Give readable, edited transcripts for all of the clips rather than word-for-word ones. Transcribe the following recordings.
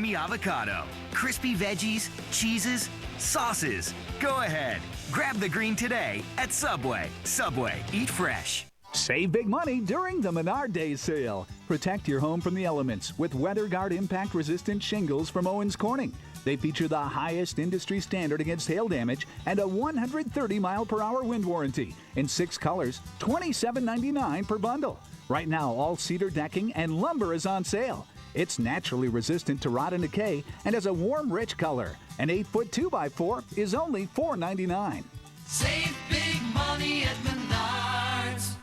creamy avocado, crispy veggies, cheeses, sauces. Go ahead. Grab the green today at Subway. Subway, eat fresh. Save big money during the Menard Days sale. Protect your home from the elements with WeatherGuard impact-resistant shingles from Owens Corning. They feature the highest industry standard against hail damage and a 130-mile-per-hour wind warranty. In 6 colors, $27.99 per bundle. Right now, all cedar decking and lumber is on sale. It's naturally resistant to rot and decay and has a warm, rich color. An 8-foot 2x4 is only $4.99. Save big money at Menards.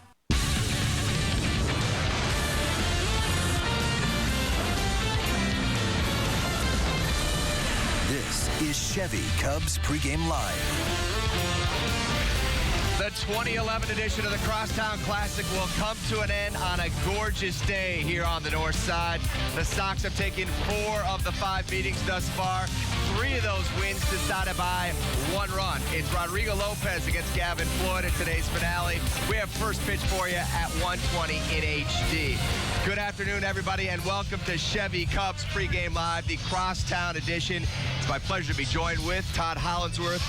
This is Chevy Cubs Pregame Live. The 2011 edition of the Crosstown Classic will come to an end on a gorgeous day here on the north side. The Sox have taken 4 of the 5 meetings thus far. 3 of those wins decided by 1 run. It's Rodrigo Lopez against Gavin Floyd in today's finale. We have first pitch for you at 1:20 in HD. Good afternoon, everybody, and welcome to Chevy Cubs Pregame Live, the Crosstown edition. It's my pleasure to be joined with Todd Hollinsworth,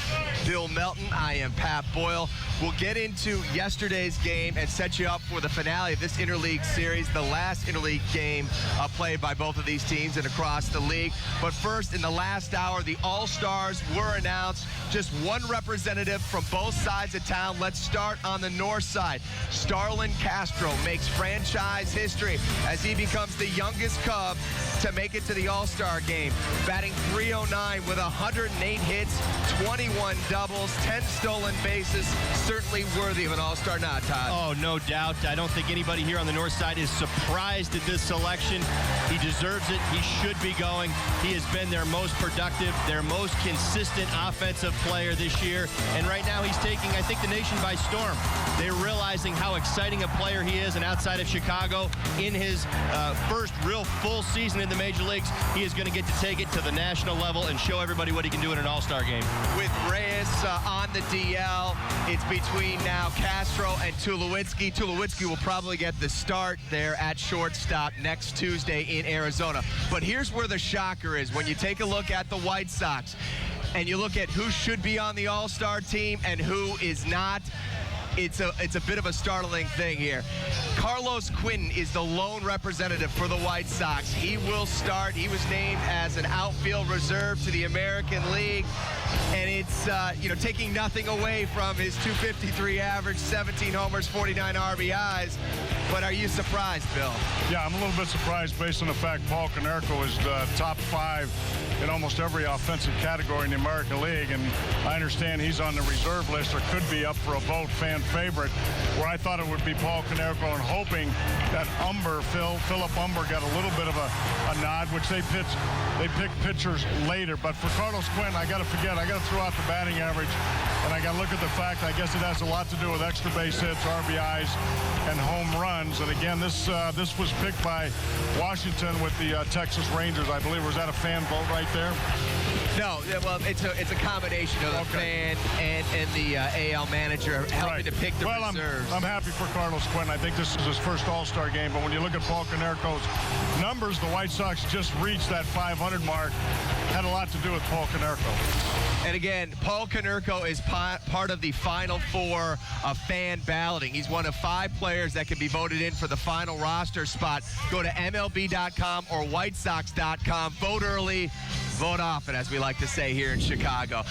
Bill Melton. I am Pat Boyle. We'll get into yesterday's game and set you up for the finale of this interleague series, the last interleague game played by both of these teams and across the league. But first, in the last hour, the All-Stars were announced. Just one representative from both sides of town. Let's start on the north side. Starlin Castro makes franchise history as he becomes the youngest Cub to make it to the All-Star game. Batting .309 with 108 hits, 21 doubles, 10 stolen bases. Certainly worthy of an All-Star nod, Todd. Oh, no doubt. I don't think anybody here on the north side is surprised at this selection. He deserves it. He should be going. He has been their most productive, their most consistent offensive player this year. And right now he's taking, I think, the nation by storm. They're realizing how exciting a player he is. And outside of Chicago, in his first real full season in the major leagues, he is going to get to take it to the national level and show everybody what he can do in an All-Star game. With Reyes on the DL, it's between now Castro and Tulowitzki. Tulowitzki will probably get the start there at shortstop next Tuesday in Arizona. But here's where the shocker is. When you take a look at the White Sox and you look at who should be on the All-Star team and who is not, it's a bit of a startling thing here. Carlos Quinton is the lone representative for the White Sox. He will start. He was named as an outfield reserve to the American League. And it's, taking nothing away from his .253 average, 17 homers, 49 RBIs. But are you surprised, Bill? Yeah, I'm a little bit surprised based on the fact Paul Konerko is the top 5 in almost every offensive category in the American League. And I understand he's on the reserve list or could be up for a vote fan favorite, where I thought it would be Paul Konerko, and hoping that Philip Umber got a little bit of a nod, which they pick pitchers later. But for Carlos Quinton, I got to throw out the batting average, and I got to look at the fact, I guess it has a lot to do with extra base hits, RBIs, and home runs. And again, this was picked by Washington with the Texas Rangers, I believe. Was that a fan vote right there? No, well, it's a combination of the fan and the AL manager helping to pick the reserves. I'm happy for Carlos Quinton. I think this is his first All-Star game. But when you look at Paul Konerko's numbers, the White Sox just reached that 500 mark. Had a lot to do with Paul Konerko. And again, Paul Konerko is part of the Final Four of fan balloting. He's one of 5 players that can be voted in for the final roster spot. Go to MLB.com or WhiteSox.com. Vote early, vote often, as we like to say here in Chicago.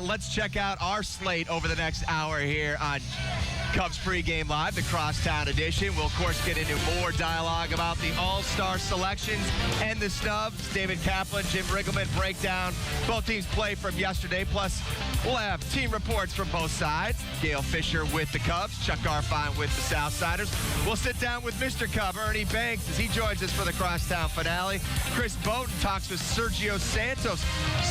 Let's check out our slate over the next hour here on Cubs Pregame Live, the Crosstown edition. We'll, of course, get into more dialogue about the All-Star selections and the snubs. David Kaplan, Jim Riggleman break down both teams' play from yesterday. Plus, we'll have team reports from both sides. Gail Fisher with the Cubs, Chuck Garfien with the Southsiders. We'll sit down with Mr. Cub, Ernie Banks, as he joins us for the Crosstown finale. Chris Bowden talks with Sergio Santos.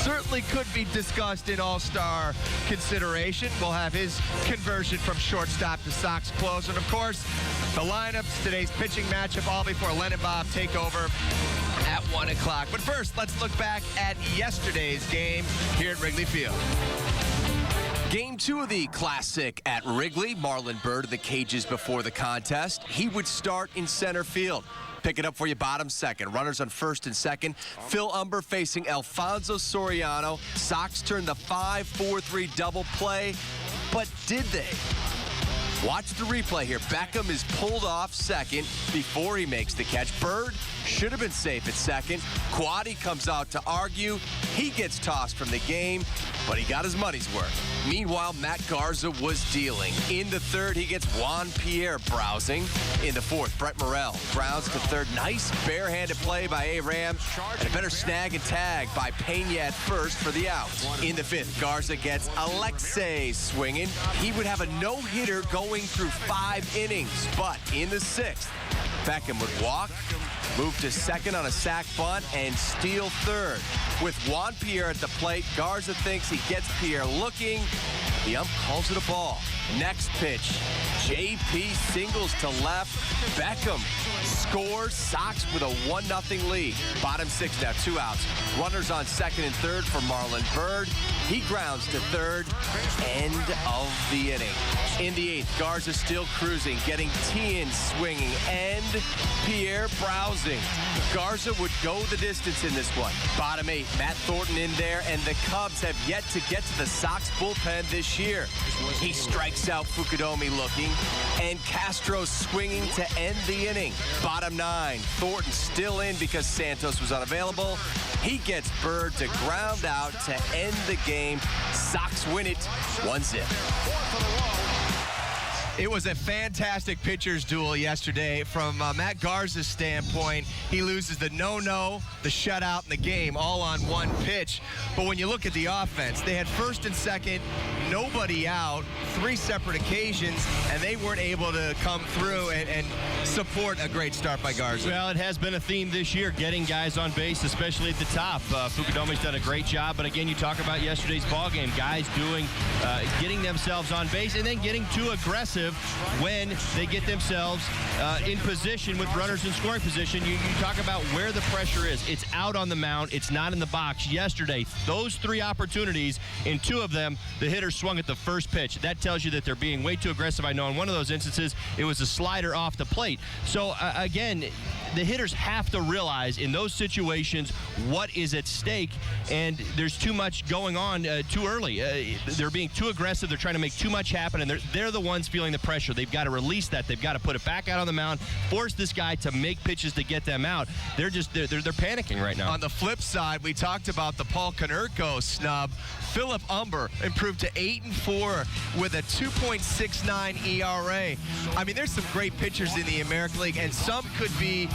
Certainly could be discussed in All-Star consideration. We'll have his conversion from shortstop to Sox closer. And, of course, the lineups, today's pitching matchup, all before Len and Bob take over at 1 o'clock. But first, let's look back at yesterday's game here at Wrigley Field. Game 2 of the Classic at Wrigley. Marlon Byrd in the cages before the contest. He would start in center field. Pick it up for you, bottom second. Runners on first and second. Phil Umber facing Alfonso Soriano. Sox turn the 5-4-3 double play, but did they? Watch the replay here. Beckham is pulled off second before he makes the catch. Bird should have been safe at second. Quaddy comes out to argue. He gets tossed from the game, but he got his money's worth. Meanwhile, Matt Garza was dealing. In the third, he gets Juan Pierre browsing. In the fourth, Brett Morrell grounds to third. Nice barehanded play by A-Ram, and a better snag and tag by Pena at first for the out. In the fifth, Garza gets Alexei swinging. He would have a no-hitter going through 5 innings, but in the sixth, Beckham would walk, move to second on a sac bunt, and steal third. With Juan Pierre at the plate, Garza thinks he gets Pierre looking. The ump calls it a ball. Next pitch, JP singles to left. Beckham scores. Sox with a 1-0 lead. Bottom six now, 2 outs. Runners on second and third for Marlon Byrd. He grounds to third. End of the inning. In the eighth, Garza still cruising, getting Tien swinging, and Pierre browsing. Garza would go the distance in this one. Bottom eight, Matt Thornton in there, and the Cubs have yet to get to the Sox bullpen this year. He strikes out Fukudome looking, and Castro swinging to end the inning. Bottom nine, Thornton still in because Santos was unavailable. He gets Bird to ground out to end the game. Sox win it 1-0. It was a fantastic pitcher's duel yesterday. From Matt Garza's standpoint, he loses the no-no, the shutout, and the game all on one pitch. But when you look at the offense, they had first and second, nobody out, 3 separate occasions, and they weren't able to come through and support a great start by Garza. Well, it has been a theme this year, getting guys on base, especially at the top. Fukudome's done a great job, but again, you talk about yesterday's ball game, guys getting themselves on base and then getting too aggressive when they get themselves in position with runners in scoring position. You talk about where the pressure is. It's out on the mound. It's not in the box. Yesterday, those 3 opportunities, in 2 of them, the hitter swung at the first pitch. That tells you that they're being way too aggressive. I know in one of those instances, it was a slider off the plate. So, again, the hitters have to realize in those situations what is at stake, and there's too much going on too early. They're being too aggressive. They're trying to make too much happen, and they're the ones feeling the pressure. They've got to release that. They've got to put it back out on the mound, force this guy to make pitches to get them out. They're panicking right now. On the flip side, we talked about the Paul Konerko snub. Philip Umber improved to 8-4 with a 2.69 ERA. I mean, there's some great pitchers in the American League, and some could be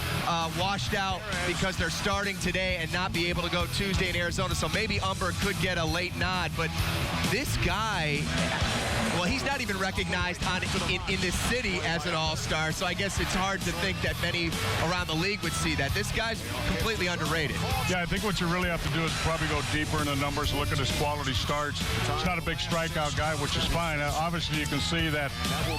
washed out because they're starting today and not be able to go Tuesday in Arizona. So maybe Umber could get a late nod, but this guy, well, he's not even recognized in this city as an all-star, so I guess it's hard to think that many around the league would see that. This guy's completely underrated. Yeah, I think what you really have to do is probably go deeper in the numbers, look at his quality starts. He's not a big strikeout guy, which is fine. Obviously, you can see that.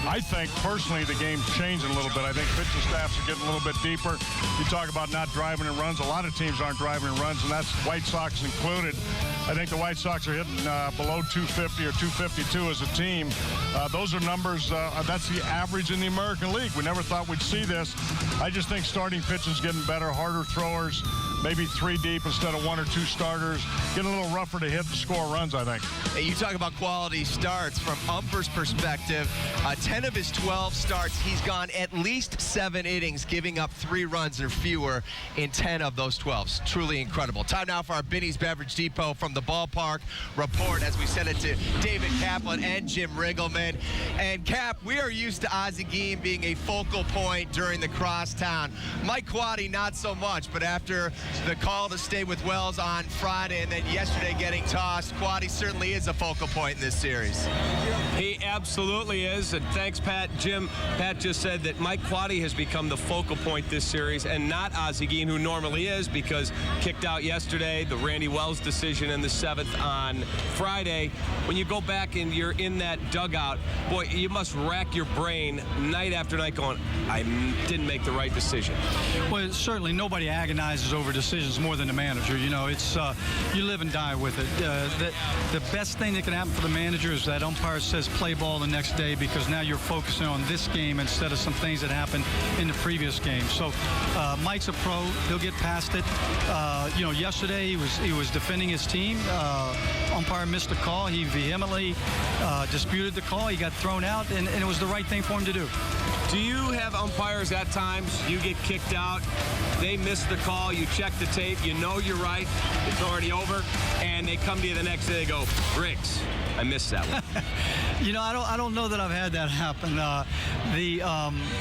I think, personally, the game's changing a little bit. I think pitching staffs are getting a little bit deeper. You talk about not driving in runs. A lot of teams aren't driving in runs, and that's White Sox included. I think the White Sox are hitting below 250 or 252 as a team. Those are numbers, that's the average in the American League. We never thought we'd see this. I just think starting pitching's getting better, harder throwers, maybe 3 deep instead of 1 or 2 starters. Getting a little rougher to hit and score runs, I think. Hey, you talk about quality starts from Umber's perspective. 10 of his 12 starts, he's gone at least 7 innings, giving up 3 runs or fewer in 10 of those 12. Truly incredible. Time now for our Binny's Beverage Depot from the ballpark report as we send it to David Kaplan and Jim Riggleman. And Cap, we are used to Ozzie Guillen being a focal point during the crosstown. Mike Quaddy, not so much, but after the call to stay with Wells on Friday and then yesterday getting tossed, Quaddy certainly is a focal point in this series. He absolutely is, and thanks, Pat. Jim, Pat just said that Mike Quaddy has become the focal point this series and not Ozzie Guillen, who normally is, because kicked out yesterday, the Randy Wells decision in the 7th on Friday. When you go back and you're in that dugout, boy, you must rack your brain night after night going, I didn't make the right decision. Well, certainly nobody agonizes over decisions more than the manager. You know, it's you live and die with it. The best thing that can happen for the manager is that umpire says play ball the next day, because now you're focusing on this game instead of some things that happened in the previous game. So Mike's a pro. He'll get past it. You know, yesterday he was defending his team. Umpire missed a call. He vehemently disputed the call. He got thrown out, and it was the right thing for him to do. Do you have umpires at times, you get kicked out, they miss the call, you check the tape, you know you're right, it's already over, and they come to you the next day, they go, Briggs, I missed that one. You know, I don't know that I've had that happen.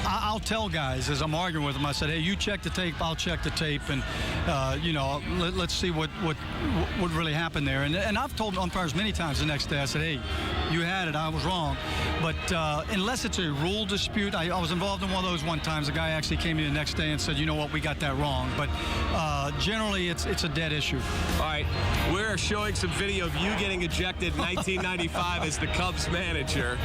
I'll tell guys as I'm arguing with them, I said, hey, you check the tape, I'll check the tape, and you know, let's see what really happened there. And I've told umpires many times the next day, I said, hey, you had it, I was wrong. But unless it's a rule dispute, I was involved in one of those one time. The guy actually came to me the next day and said, you know what, we got that wrong. But generally, it's a dead issue. All right, we're showing some video of you getting ejected in 1995 as the Cubs manager.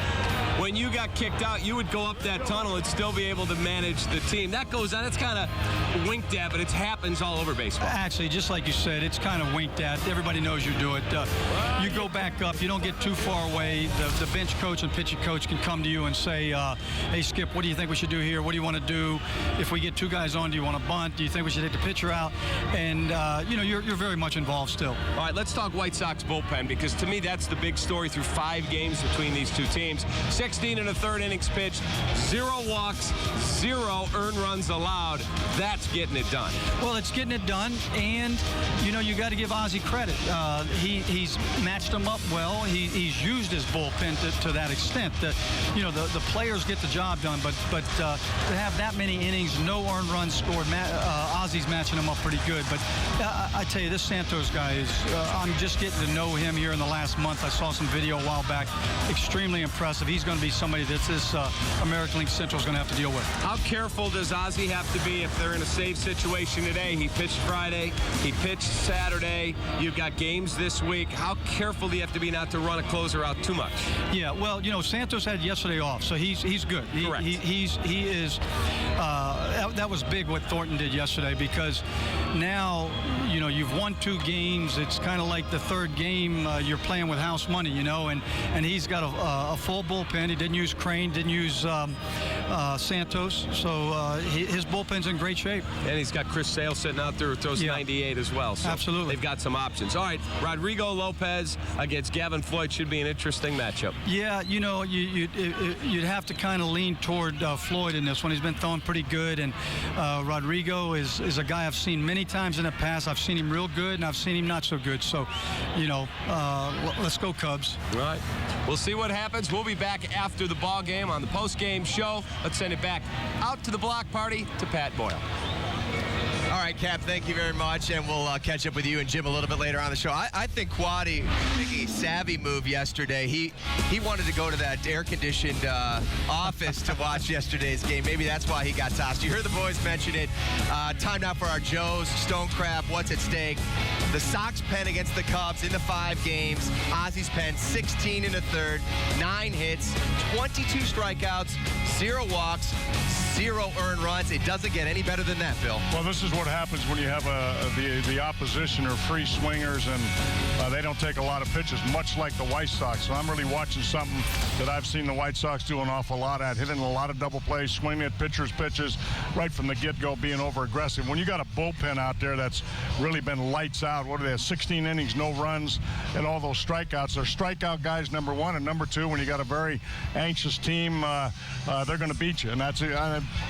When you got kicked out, you would go up that tunnel and still be able to manage the team. That goes on. It's kind of winked at, but it happens all over baseball. Actually, just like you said, it's kind of winked at. Everybody knows you do it. You go back up. You don't get too far away. The bench coach and pitching coach can come to you and say, hey, Skip, what do you think we should do here? What do you want to do? If we get two guys on, do you want to bunt? Do you think we should take the pitcher out? And, you know, you're very much involved still. All right, let's talk White Sox bullpen, because to me that's the big story through 5 games between these two teams. 16 and a third innings pitched, 0 walks, 0 earned runs allowed. That's getting it done. Well, it's getting it done, and, you know, you got to give Ozzie credit. He's matched them up well. He's used his bullpen to that extent. You know, the players get the job done, but to have that many innings, no earned runs scored, Ozzie's matching them up pretty good. But I tell you, this Santos guy is, I'm just getting to know him here in the last month. I saw some video a while back. Extremely impressive. He's going to be somebody that this American League Central is going to have to deal with. How careful does Ozzie have to be if they're in a save situation today? He pitched Friday. He pitched Saturday. You've got games this week. How careful do you have to be not to run a closer out too much? Yeah, well, you know, Santos had yesterday off, so he's good. Correct. He is. That was big what Thornton did yesterday, because now, you know, you've won 2 games. It's kind of like the third game you're playing with house money, you know, and he's got a full bullpen. He didn't use Crane, didn't use Santos, so his bullpen's in great shape. And he's got Chris Sale sitting out there who throws 98 as well. So absolutely. They've got some options. All right, Rodrigo Lopez against Gavin Floyd should be an interesting matchup. Yeah, you know, you'd have to kind of lean toward Floyd in this one. He's been throwing pretty good, and Rodrigo is a guy I've seen many times in the past. I've seen him real good, and I've seen him not so good. So, you know, let's go Cubs. All right. We'll see what happens. We'll be back after the ball game on the post-game show. Let's send it back out to the block party to Pat Boyle. All right, Cap, thank you very much, and we'll catch up with you and Jim a little bit later on the show. I think Quaddy making a savvy move yesterday. He wanted to go to that air-conditioned office to watch yesterday's game. Maybe that's why he got tossed. You heard the boys mention it. Time now for our Joe's Stone Crab. What's at stake? The Sox pen against the Cubs in the 5 games. Ozzie's pen 16 and a third, 9 hits, 22 strikeouts, 0 walks, 0 earned runs. It doesn't get any better than that, Bill. Well, this is what happens when you have the opposition are free swingers, and they don't take a lot of pitches, much like the White Sox. So I'm really watching something that I've seen the White Sox do an awful lot at, hitting a lot of double plays, swinging at pitchers' pitches right from the get-go, being over-aggressive. When you got a bullpen out there that's really been lights out, what are they, 16 innings, no runs, and all those strikeouts. They're strikeout guys, number 1, and number 2, when you got a very anxious team, they're going to beat you. And that's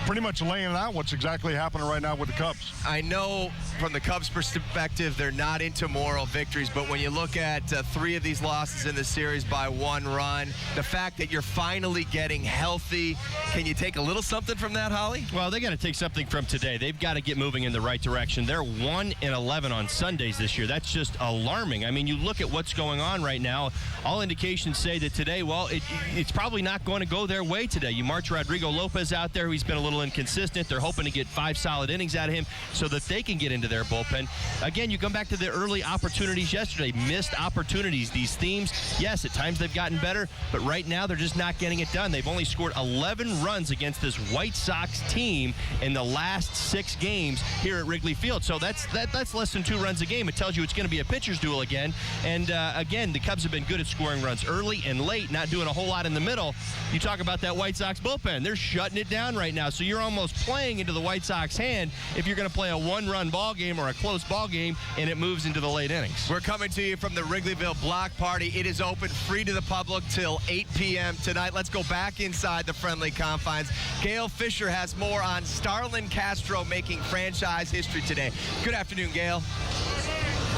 pretty much laying it out what's exactly happening right now with the Cubs. I know from the Cubs' perspective, they're not into moral victories, but when you look at 3 of these losses in the series by 1 run, the fact that you're finally getting healthy, can you take a little something from that, Holly? Well, they got to take something from today. They've got to get moving in the right direction. They're 1-11 on Sundays this year. That's just alarming. I mean, you look at what's going on right now. All indications say that today, well, it's probably not going to go their way today. You march Rodrigo Lopez out there, who's He's been a little inconsistent. They're hoping to get 5 solid innings out of him so that they can get into their bullpen. Again, you come back to the early opportunities yesterday, missed opportunities. These themes, yes, at times they've gotten better, but right now they're just not getting it done. They've only scored 11 runs against this White Sox team in the last 6 games here at Wrigley Field. So that's less than 2 runs a game. It tells you it's going to be a pitcher's duel again. And again, the Cubs have been good at scoring runs early and late, not doing a whole lot in the middle. You talk about that White Sox bullpen. They're shutting it down right now. So you're almost playing into the White Sox hand if you're going to play a 1-run ball game or a close ball game and it moves into the late innings. We're coming to you from the Wrigleyville Block Party. It is open free to the public till 8 p.m. tonight. Let's go back inside the friendly confines. Gail Fisher has more on Starlin Castro making franchise history today. Good afternoon, Gail.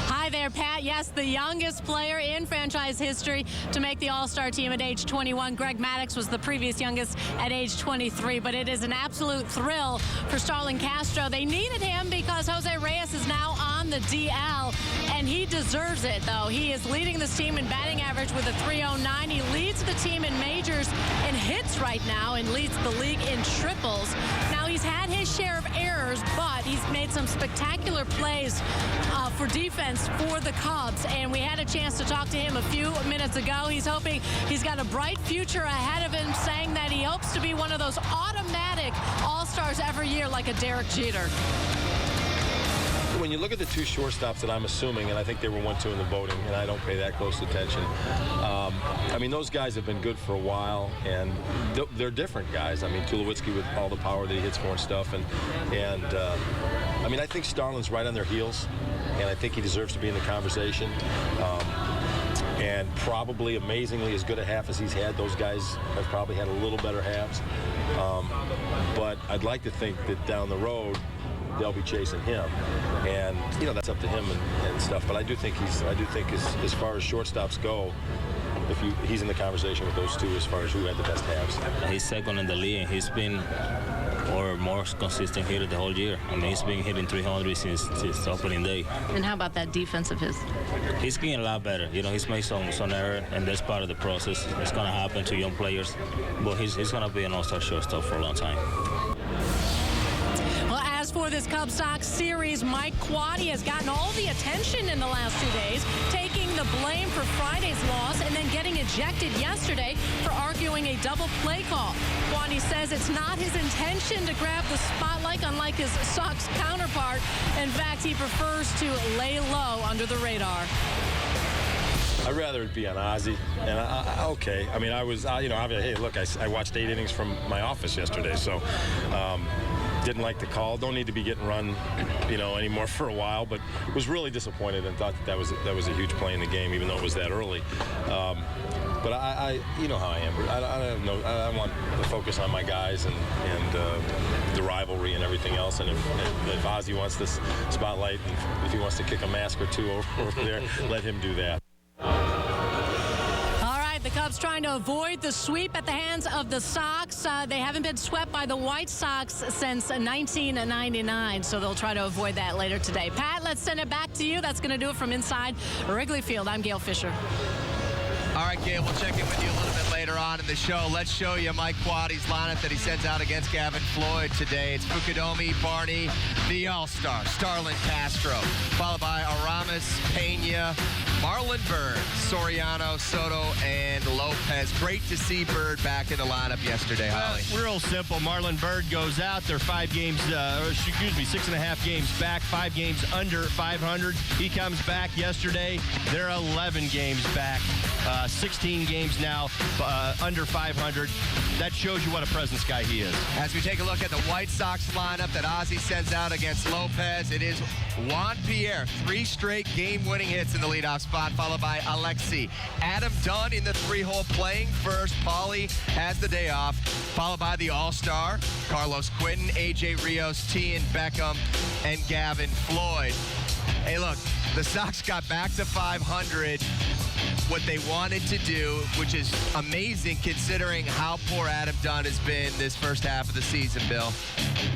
Hi there, Pat. Yes, the youngest player in franchise history to make the All-Star team at age 21. Greg Maddux was the previous youngest at age 23, but it is an absolute thrill for Starlin Castro. They needed him because Jose Reyes is now on the DL, and he deserves it, though. He is leading this team in batting average with a .309. He leads the team in majors in hits right now and leads the league in triples. Now, he's had his share of errors, but he's made some spectacular plays for defense for the Cubs, and we had a chance to talk to him a few minutes ago. He's hoping he's got a bright future ahead of him, saying that he hopes to be one of those automatic All-Stars every year like a Derek Jeter. When you look at the 2 shortstops that I'm assuming, and I think they were 1-2 in the voting, and I don't pay that close attention. I mean, those guys have been good for a while, and they're different guys. I mean, Tulowitzki with all the power that he hits for and stuff, and I mean, I think Starlin's right on their heels, and I think he deserves to be in the conversation. And probably amazingly as good a half as he's had. Those guys have probably had a little better halves. But I'd like to think that down the road, they'll be chasing him, and you know that's up to him and stuff. But I do think as far as shortstops go, he's in the conversation with those 2 as far as who had the best halves. He's second in the league, and he's been our more consistent hitter the whole year. I mean, he's been hitting 300 since opening day. And how about that defense of his? He's getting a lot better. You know, he's made some error, and that's part of the process. It's going to happen to young players, but he's going to be an all-star shortstop for a long time. Well, as for this Cubs-Sox series, Mike Quade has gotten all the attention in the last 2 days, taking the blame for Friday's loss and then getting ejected yesterday for arguing a double play call. Quade says it's not his intention to grab the spotlight, unlike his Sox counterpart. In fact, he prefers to lay low under the radar. I'd rather it be on Ozzie, and okay. I mean, hey, look, I watched 8 innings from my office yesterday, so didn't like the call. Don't need to be getting run, anymore for a while, but was really disappointed and thought that was a huge play in the game, even though it was that early. But I you know how I am. I want to focus on my guys and the rivalry and everything else. And if Ozzie wants this spotlight, if he wants to kick a mask or 2 over there, let him do that. The Cubs trying to avoid the sweep at the hands of the Sox. They haven't been swept by the White Sox since 1999, so they'll try to avoid that later today. Pat, let's send it back to you. That's going to do it from inside Wrigley Field. I'm Gail Fisher. All right, Gail, we'll check in with you a little bit later on in the show. Let's show you Mike Quade's lineup that he sends out against Gavin Floyd today. It's Fukudomi, Barney, the All-Star, Starlin Castro, followed by Aramis, Pena, Marlon Byrd, Soriano, Soto, and Lopez. Great to see Byrd back in the lineup yesterday, Holly. Real simple. Marlon Byrd goes out. They're 6.5 games back, 5 games under 500. He comes back yesterday. They're 11 games back. 16 games now under 500. That shows you what a presence guy he is. As we take a look at the White Sox lineup that Ozzie sends out against Lopez, it is Juan Pierre, 3 straight game-winning hits in the leadoff spot, followed by Alexi. Adam Dunn in the 3-hole playing first. Paulie has the day off, followed by the All-Star, Carlos Quinton, A.J. Rios, T. and Beckham, and Gavin Floyd. Hey, look, the Sox got back to 500. What they wanted to do, which is amazing considering how poor Adam Dunn has been this first half of the season, Bill.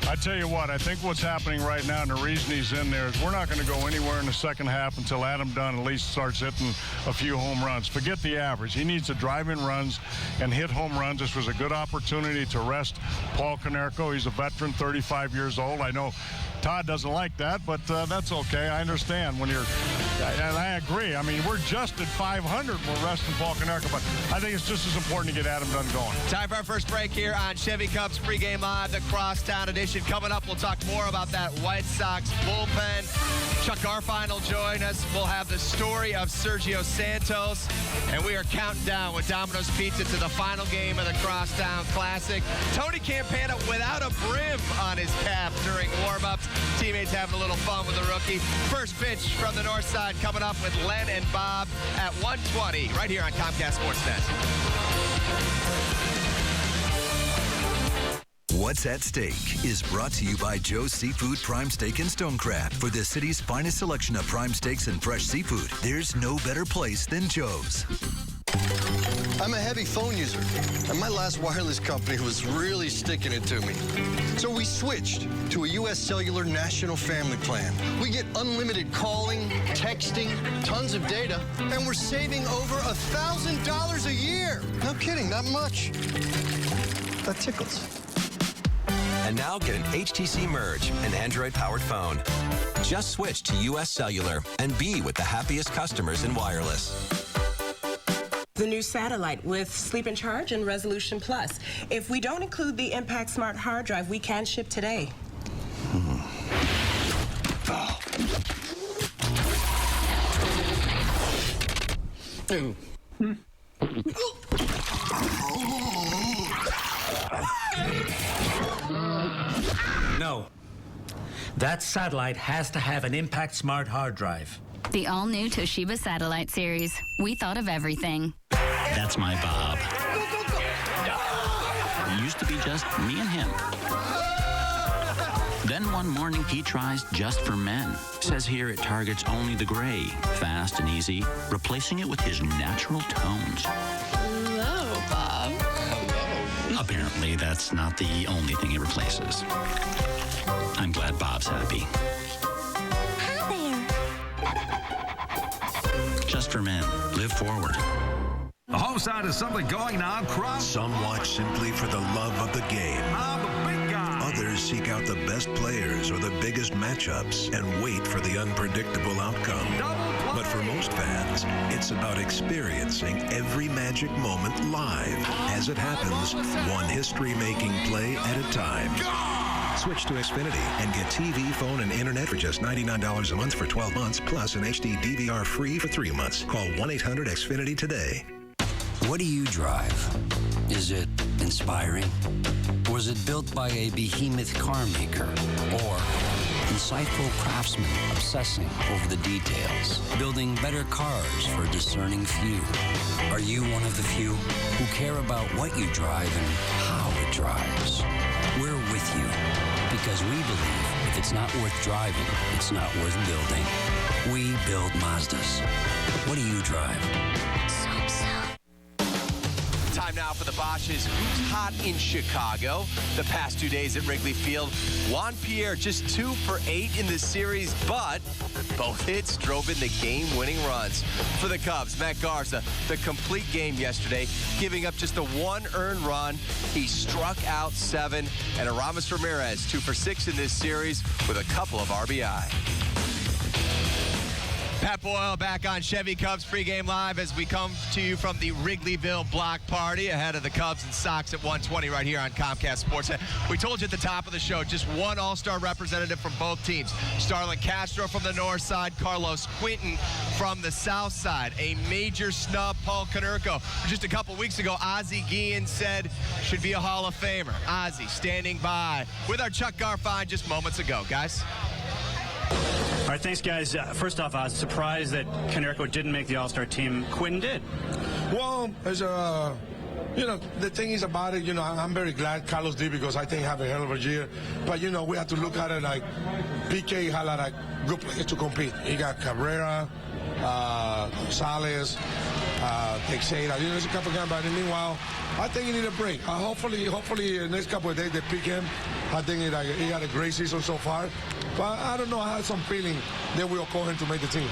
I tell you what, I think what's happening right now, and the reason he's in there is we're not going to go anywhere in the second half until Adam Dunn at least starts hitting a few home runs. Forget the average. He needs to drive in runs and hit home runs. This was a good opportunity to rest Paul Konerko. He's a veteran, 35 years old. I know Todd doesn't like that, but that's okay. I understand when you're, and I agree. I mean, we're just at 500. We're resting Paul Konerko, but I think it's just as important to get Adam Dunn going. Time for our first break here on Chevy Cubs Pregame Live, the Crosstown Edition. Coming up, we'll talk more about that White Sox bullpen. Chuck Garfien will join us. We'll have the story of Sergio Santos, and we are counting down with Domino's Pizza to the final game of the Crosstown Classic. Tony Campana without a brim on his cap during warm-ups. Teammates having a little fun with the rookie. First pitch from the north side coming up with Len and Bob at 1:20 right here on Comcast Sportsnet. What's at Stake is brought to you by Joe's Seafood Prime Steak and Stone Crab. For the city's finest selection of prime steaks and fresh seafood, there's no better place than Joe's. I'm a heavy phone user, and my last wireless company was really sticking it to me. So we switched to a U.S. Cellular National Family Plan. We get unlimited calling, texting, tons of data, and we're saving over $1,000 a year. No kidding, not much. That tickles. And now get an HTC Merge, an Android-powered phone. Just switch to U.S. Cellular and be with the happiest customers in wireless. The new satellite with Sleep and Charge and Resolution Plus. If we don't include the Impact Smart hard drive, we can ship today. No. That satellite has to have an Impact Smart hard drive. The all-new Toshiba Satellite Series. We thought of everything. That's my Bob. It used to be just me and him. Then one morning he tries Just for Men. Says here it targets only the gray, fast and easy, replacing it with his natural tones. Hello, Bob. Hello. Apparently that's not the only thing it replaces. I'm glad Bob's happy. Just for Men. Live forward. The home side is something going on across. Some watch simply for the love of the game. The big guy. Others seek out the best players or the biggest matchups and wait for the unpredictable outcome. But for most fans, it's about experiencing every magic moment live as it happens, one history-making play at a time. Switch to Xfinity and get TV, phone, and internet for just $99 a month for 12 months, plus an HD DVR free for 3 months. Call 1-800-XFINITY today. What do you drive? Is it inspiring? Or is it built by a behemoth car maker? Or insightful craftsmen obsessing over the details, building better cars for a discerning few? Are you one of the few who care about what you drive and how it drives? We're with you because we believe if it's not worth driving, it's not worth building. We build Mazdas. What do you drive? Time now for the Bosch's Who's Hot in Chicago. The past 2 days at Wrigley Field, Juan Pierre just 2 for 8 in the series, but both hits drove in the game-winning runs. For the Cubs, Matt Garza, the complete game yesterday, giving up just the 1 earned run. He struck out 7, and Aramis Ramirez 2 for 6 in this series with a couple of RBI. Pat Boyle back on Chevy Cubs Pregame Live as we come to you from the Wrigleyville Block Party ahead of the Cubs and Sox at 1:20 right here on Comcast Sports. We told you at the top of the show, just one All-Star representative from both teams. Starlin Castro from the north side, Carlos Quinton from the south side. A major snub, Paul Konerko. Just a couple weeks ago, Ozzie Guillen said should be a Hall of Famer. Ozzie standing by with our Chuck Garfien just moments ago. Guys? All right, thanks, guys. First off, I was surprised that Konerko didn't make the All-Star team. Quinn did. Well, as you know, the thing is about it, you know, I'm very glad Carlos did because I think he had a hell of a year. But, you know, we have to look at it like PK had like good players to compete. You got Cabrera, Gonzalez, Teixeira. You know, there's a couple guys, but meanwhile, I think he need a break. Hopefully, the next couple of days they pick him. I think he had a great season so far. But I don't know. I have some feeling they will call him to make the team.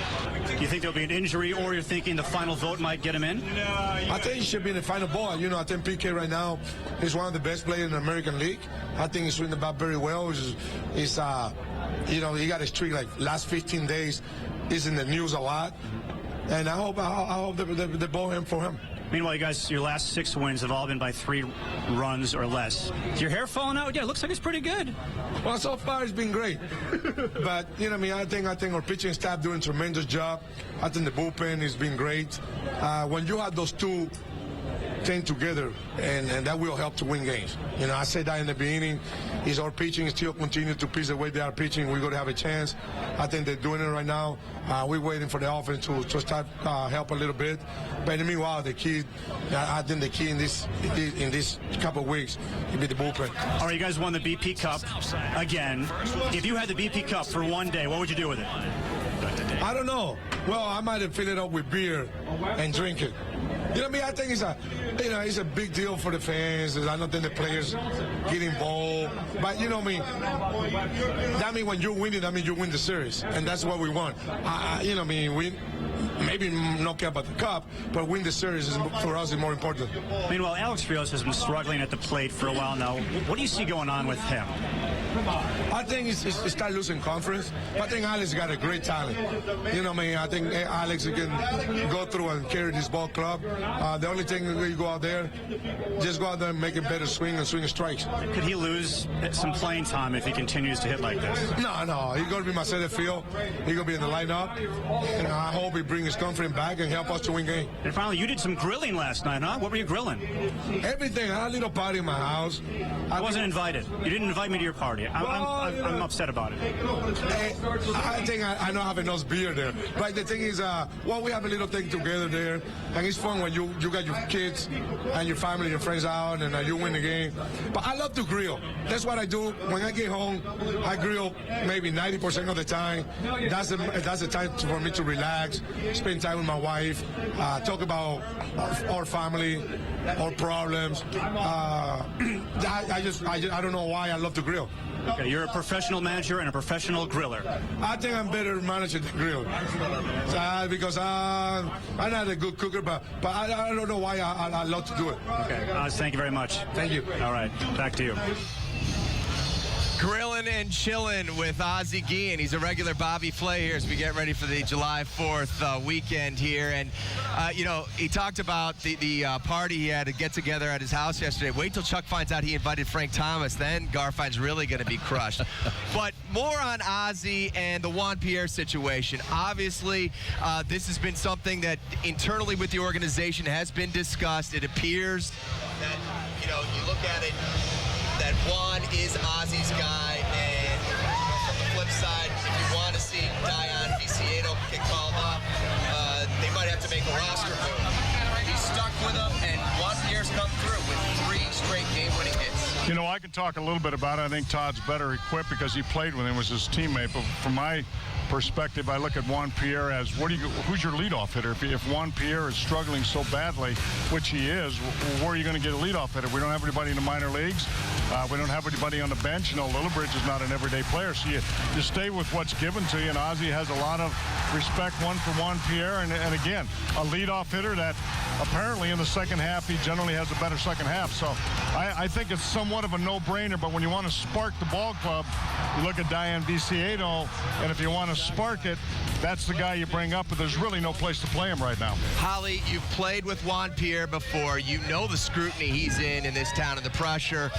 You think there'll be an injury, or you're thinking the final vote might get him in? I think he should be in the final ball. You know, I think PK right now is one of the best players in the American League. I think he's swinging the bat very well. You know, he got a streak like last 15 days. He's in the news a lot. And I hope they ball him for him. Meanwhile, you guys, your last 6 wins have all been by 3 runs or less. Is your hair falling out? Yeah, it looks like it's pretty good. Well, so far it's been great. But, you know, I mean, I think our pitching staff doing a tremendous job. I think the bullpen has been great. When you have those two things together, and that will help to win games. You know, I said that in the beginning. Is our pitching still continue to pitch the way they are pitching? We're going to have a chance. I think they're doing it right now. We're waiting for the offense to start help a little bit. But meanwhile, I think the key in this couple of weeks will be the bullpen. All right, you guys won the BP Cup again. If you had the BP Cup for one day, what would you do with it? I don't know. Well, I might have filled it up with beer and drink it. You know what I mean? I think it's a big deal for the fans. I don't think the players get involved. But you know what I mean? That means when you win it, I mean you win the series. And that's what we want. You know what I mean? We maybe not care about the cup, but win the series for us is more important. Meanwhile, Alex Rios has been struggling at the plate for a while now. What do you see going on with him? I think he's start losing confidence. I think Alex got a great talent. You know what I mean? I think Alex can go through and carry this ball club. The only thing you go out there, just go out there and make a better swing and swing strikes. Could he lose some playing time if he continues to hit like this? No. He's going to be my center field. He's going to be in the lineup. And I hope he brings his confidence back and help us to win game. And finally, you did some grilling last night, huh? What were you grilling? Everything. I had a little party in my house. I wasn't invited. You didn't invite me to your party. I'm upset about it. I think I don't have enough beer there. But the thing is, we have a little thing together there. And it's fun when you got your kids and your family, your friends out, and you win the game. But I love to grill. That's what I do. When I get home, I grill maybe 90% of the time. That's the time for me to relax, spend time with my wife, talk about our family, our problems. I don't know why I love to grill. Okay, you're a professional manager and a professional griller. I think I'm better manager than griller. Because I'm not a good cooker, but I don't know why I love to do it. Okay, thank you very much. Thank you. All right, back to you. Grilling and chilling with Ozzie Guillen. He's a regular Bobby Flay here as we get ready for the July 4th weekend here. And, you know, he talked about the party he had to get together at his house yesterday. Wait till Chuck finds out he invited Frank Thomas. Then Garfine's really going to be crushed. But more on Ozzie and the Juan Pierre situation. Obviously, this has been something that internally with the organization has been discussed. It appears that, you know, you look at it, that Juan is Ozzie's guy, and from the flip side, if you want to see Dion Viciedo get called up, they might have to make a roster move. He's stuck with them, and Juan Pierre's come through with 3 straight game-winning hits. You know, I can talk a little bit about it. I think Todd's better equipped because he played with him, was his teammate. But from my perspective, I look at Juan Pierre as who's your leadoff hitter? If Juan Pierre is struggling so badly, which he is, where are you going to get a leadoff hitter? We don't have anybody in the minor leagues. We don't have anybody on the bench. You know, Littlebridge is not an everyday player, so you stay with what's given to you. And Ozzie has a lot of respect for Juan Pierre, and again, a leadoff hitter that apparently in the second half he generally has a better second half. So I think it's somewhat of a no-brainer. But when you want to spark the ball club, you look at Dion Viciedo, and if you want to spark it, that's the guy you bring up, but there's really no place to play him right now. Holly, you've played with Juan Pierre before. You know the scrutiny he's in this town and the pressure.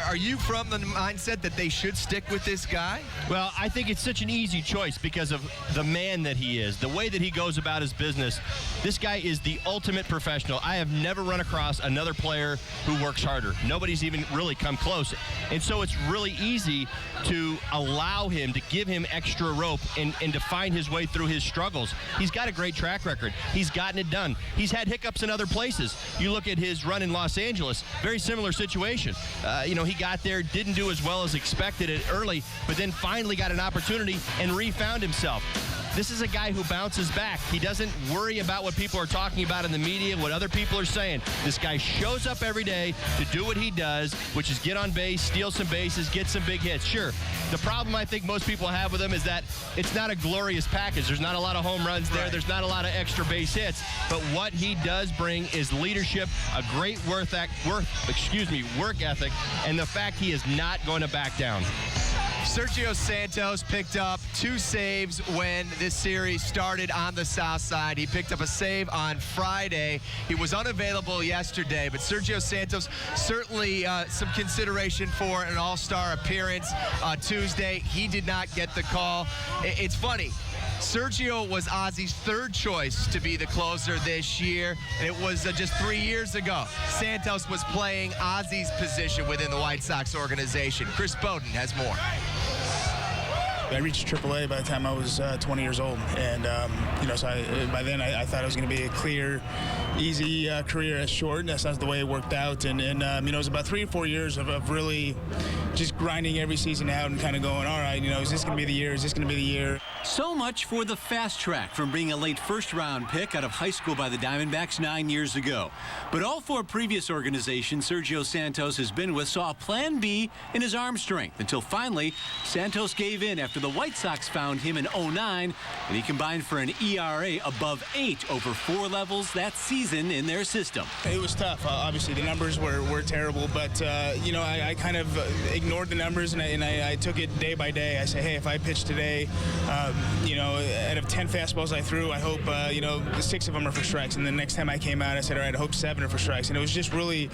Are you from the mindset that they should stick with this guy? Well, I think it's such an easy choice because of the man that he is, the way that he goes about his business. This guy is the ultimate ultimate professional. I have never run across another player who works harder. Nobody's even really come close. And so it's really easy to allow him, to give him extra rope and to find his way through his struggles. He's got a great track record. He's gotten it done. He's had hiccups in other places. You look at his run in Los Angeles, very similar situation. He got there, didn't do as well as expected it early, but then finally got an opportunity and refound himself. This is a guy who bounces back. He doesn't worry about what people are talking about in the media, what other people are saying. This guy shows up every day to do what he does, which is get on base, steal some bases, get some big hits. Sure, the problem I think most people have with him is that it's not a glorious package. There's not a lot of home runs there. There's not a lot of extra base hits. But what he does bring is leadership, a great work ethic, and the fact he is not going to back down. Sergio Santos picked up 2 saves when this series started on the south side. He picked up a save on Friday. He was unavailable yesterday, but Sergio Santos certainly some consideration for an all-star appearance Tuesday. He did not get the call. It's funny. Sergio was Ozzy's 3rd choice to be the closer this year, and it was just 3 years ago. Santos was playing Ozzy's position within the White Sox organization. Chris Bowden has more. I reached AAA by the time I was 20 years old, and by then I thought it was going to be a clear, easy career at short, and that's not the way it worked out. And it was about 3 or 4 years of really just grinding every season out and kind of going, all right, is this going to be the year? Is this going to be the year? So much for the fast track from being a late first-round pick out of high school by the Diamondbacks 9 years ago. But all 4 previous organizations Sergio Santos has been with saw a plan B in his arm strength until finally Santos gave in after the White Sox found him in 2009, and he combined for an ERA above 8 over 4 levels that season in their system. It was tough. Obviously, the numbers were terrible, but, I kind of ignored the numbers, and I took it day by day. I said, hey, if I pitch today, out of 10 fastballs I threw, I hope, 6 of them are for strikes. And the next time I came out, I said, all right, I hope 7 are for strikes. And it was just really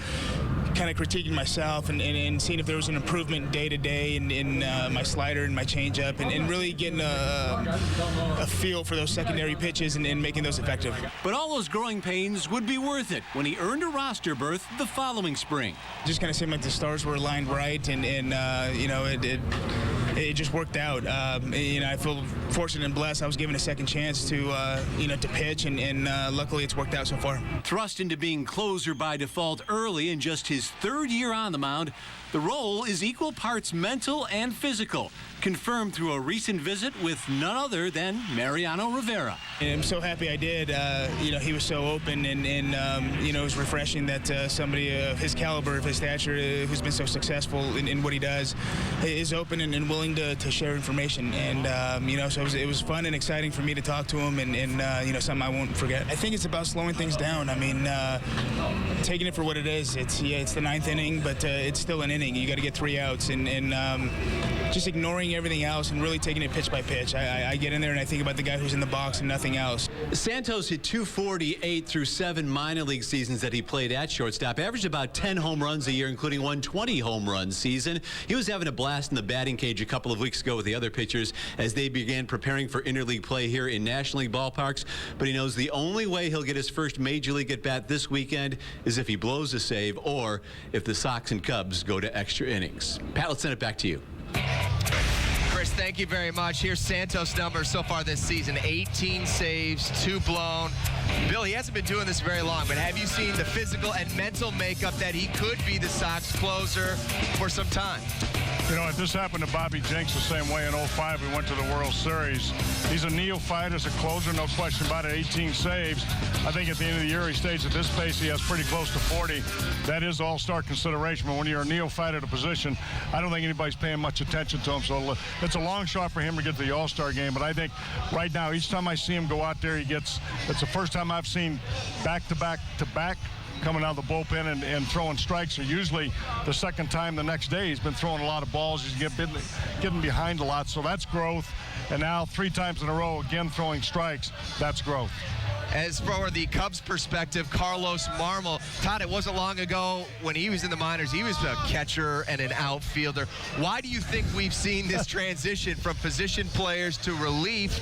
kind of critiquing myself and seeing if there was an improvement day to day in my slider and my changeup and really getting a feel for those secondary pitches and making those effective. But all those growing pains would be worth it when he earned a roster berth the following spring. Just kind of seemed like the stars were aligned right, and it just worked out. I feel fortunate and blessed. I was given a second chance to pitch, and luckily it's worked out so far. Thrust into being closer by default early in just his 3rd year on the mound, the role is equal parts mental and physical, confirmed through a recent visit with none other than Mariano Rivera. And I'm so happy I did. He was so open, and it was refreshing that somebody of his caliber, of his stature, who's been so successful in what he does, is open and willing to share information. And, so it was fun and exciting for me to talk to him, and something I won't forget. I think it's about slowing things down. I mean, taking it for what it is. It's the 9th inning, but it's still an inning. You got to get 3 outs, and just ignoring everything else and really taking it pitch by pitch. I get in there and I think about the guy who's in the box and nothing else. Santos hit 248 through 7 minor league seasons that he played at shortstop, averaged about 10 home runs a year, including 120 home run season. He was having a blast in the batting cage a couple of weeks ago with the other pitchers as they began preparing for interleague play here in National League ballparks, but he knows the only way he'll get his first major league at bat this weekend is if he blows a save or if the Sox and Cubs go to extra innings. Pat, let's send it back to you. Chris, thank you very much. Here's Santos' numbers so far this season. 18 saves, 2 blown. Bill, he hasn't been doing this very long, but have you seen the physical and mental makeup that he could be the Sox closer for some time? If this happened to Bobby Jenks the same way in 05, we went to the World Series. He's a neophyte as a closer, no question about it, 18 saves. I think at the end of the year, he stays at this pace. He has pretty close to 40. That is all-star consideration, but when you're a neophyte at a position, I don't think anybody's paying much attention to him. So it's a long shot for him to get to the All-Star game, but I think right now, each time I see him go out there, it's the first time I've seen back-to-back coming out of the bullpen and throwing strikes. Or usually the second time the next day he's been throwing a lot of balls. He's getting behind a lot, so that's growth. and now 3 times in a row, again throwing strikes. That's growth. As for the Cubs' perspective, Carlos Marmol. Todd, it wasn't long ago when he was in the minors, he was a catcher and an outfielder. Why do you think we've seen this transition from position players to relief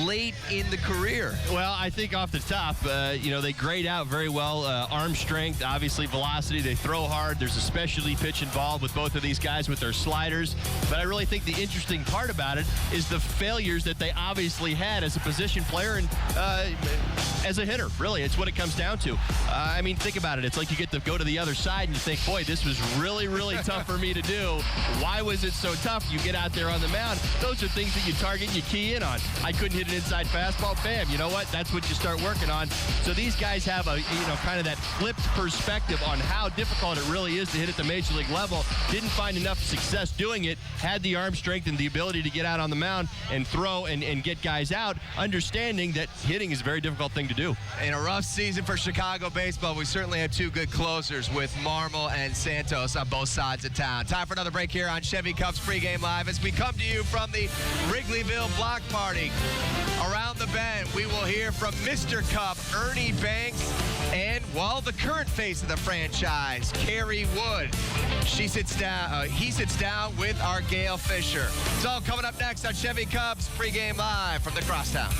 late in the career? Well, I think off the top, they grade out very well. Arm strength, obviously velocity. They throw hard. There's a specialty pitch involved with both of these guys with their sliders. But I really think the interesting part about it is the failures that they obviously had as a position player and as a hitter. Really, it's what it comes down to. I mean, think about it. It's like you get to go to the other side and you think, boy, this was really, really tough for me to do. Why was it so tough? You get out there on the mound. Those are things that you target and you key in on. I couldn't hit an inside fastball. Bam. You know what? That's what you start working on. So these guys have a, kind of that flipped perspective on how difficult it really is to hit at the major league level. Didn't find enough success doing it. Had the arm strength and the ability to get out on the mound and throw and get guys out, understanding that hitting is a very difficult thing to do. In a rough season for Chicago baseball, we certainly had 2 good closers with Marmol and Santos on both sides of town. Time for another break here on Chevy Cubs Pregame Live as we come to you from the Wrigleyville Block Party. Around the bend, we will hear from Mr. Cub, Ernie Banks, and, the current face of the franchise, Kerry Wood. He sits down with our Gail Fisher. It's all coming up next on Chevy Cubs Pregame Live from the Crosstown.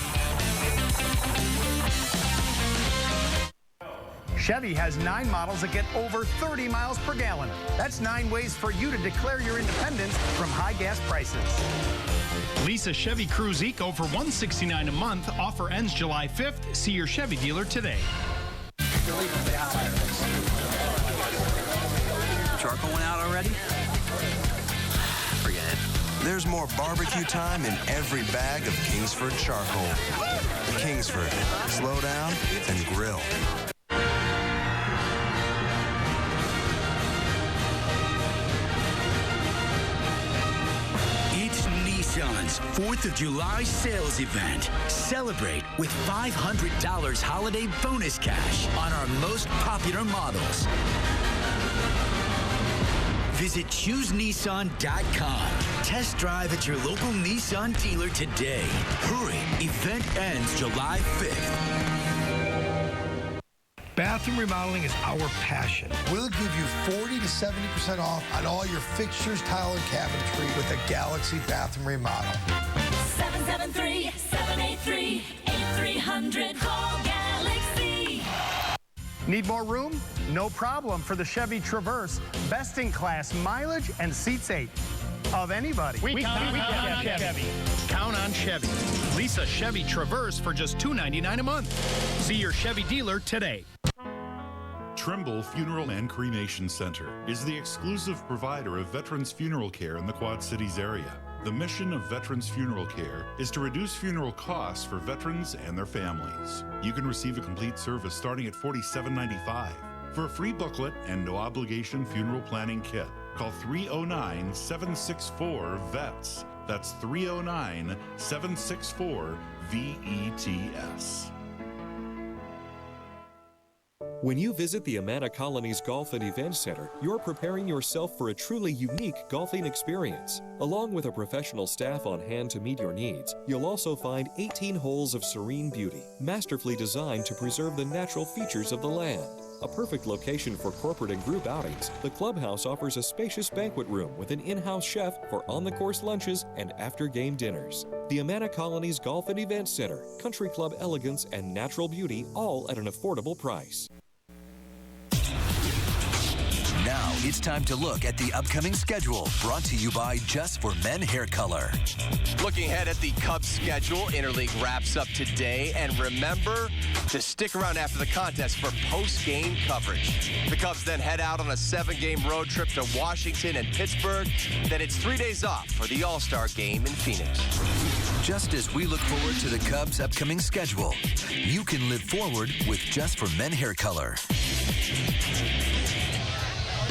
Chevy has 9 models that get over 30 miles per gallon. That's 9 ways for you to declare your independence from high gas prices. Lease a Chevy Cruze Eco for $169 a month. Offer ends July 5th. See your Chevy dealer today. Charcoal went out already? Forget it. There's more barbecue time in every bag of Kingsford charcoal. Kingsford. Slow down and grill. Nissan's 4th of July sales event. Celebrate with $500 holiday bonus cash on our most popular models. Visit ChooseNissan.com. Test drive at your local Nissan dealer today. Hurry, event ends July 5th. Bathroom remodeling is our passion. We'll give you 40 to 70% off on all your fixtures, tile, and cabinetry with the Galaxy Bathroom Remodel. 773-783-8300. Call Galaxy. Need more room? No problem for the Chevy Traverse. Best in class mileage and seats 8. Of anybody. We count on Chevy. Count on Chevy. Lease a Chevy Traverse for just $299 a month. See your Chevy dealer today. Trimble Funeral and Cremation Center is the exclusive provider of veterans funeral care in the Quad Cities area. The mission of Veterans Funeral Care is to reduce funeral costs for veterans and their families. You can receive a complete service starting at $47.95. For a free booklet and no obligation funeral planning kit, call 309-764-VETS. That's 309-764-VETS. When you visit the Amana Colonies Golf and Event Center, you're preparing yourself for a truly unique golfing experience. Along with a professional staff on hand to meet your needs, you'll also find 18 holes of serene beauty, masterfully designed to preserve the natural features of the land. A perfect location for corporate and group outings, the clubhouse offers a spacious banquet room with an in-house chef for on-the-course lunches and after-game dinners. The Amana Colonies Golf and Event Center, country club elegance and natural beauty, all at an affordable price. Now it's time to look at the upcoming schedule, brought to you by Just for Men Hair Color. Looking ahead at the Cubs schedule, Interleague wraps up today, and remember to stick around after the contest for post-game coverage. The Cubs then head out on a 7-game road trip to Washington and Pittsburgh. Then it's 3 days off for the All-Star game in Phoenix. Just as we look forward to the Cubs' upcoming schedule, you can live forward with Just for Men Hair Color.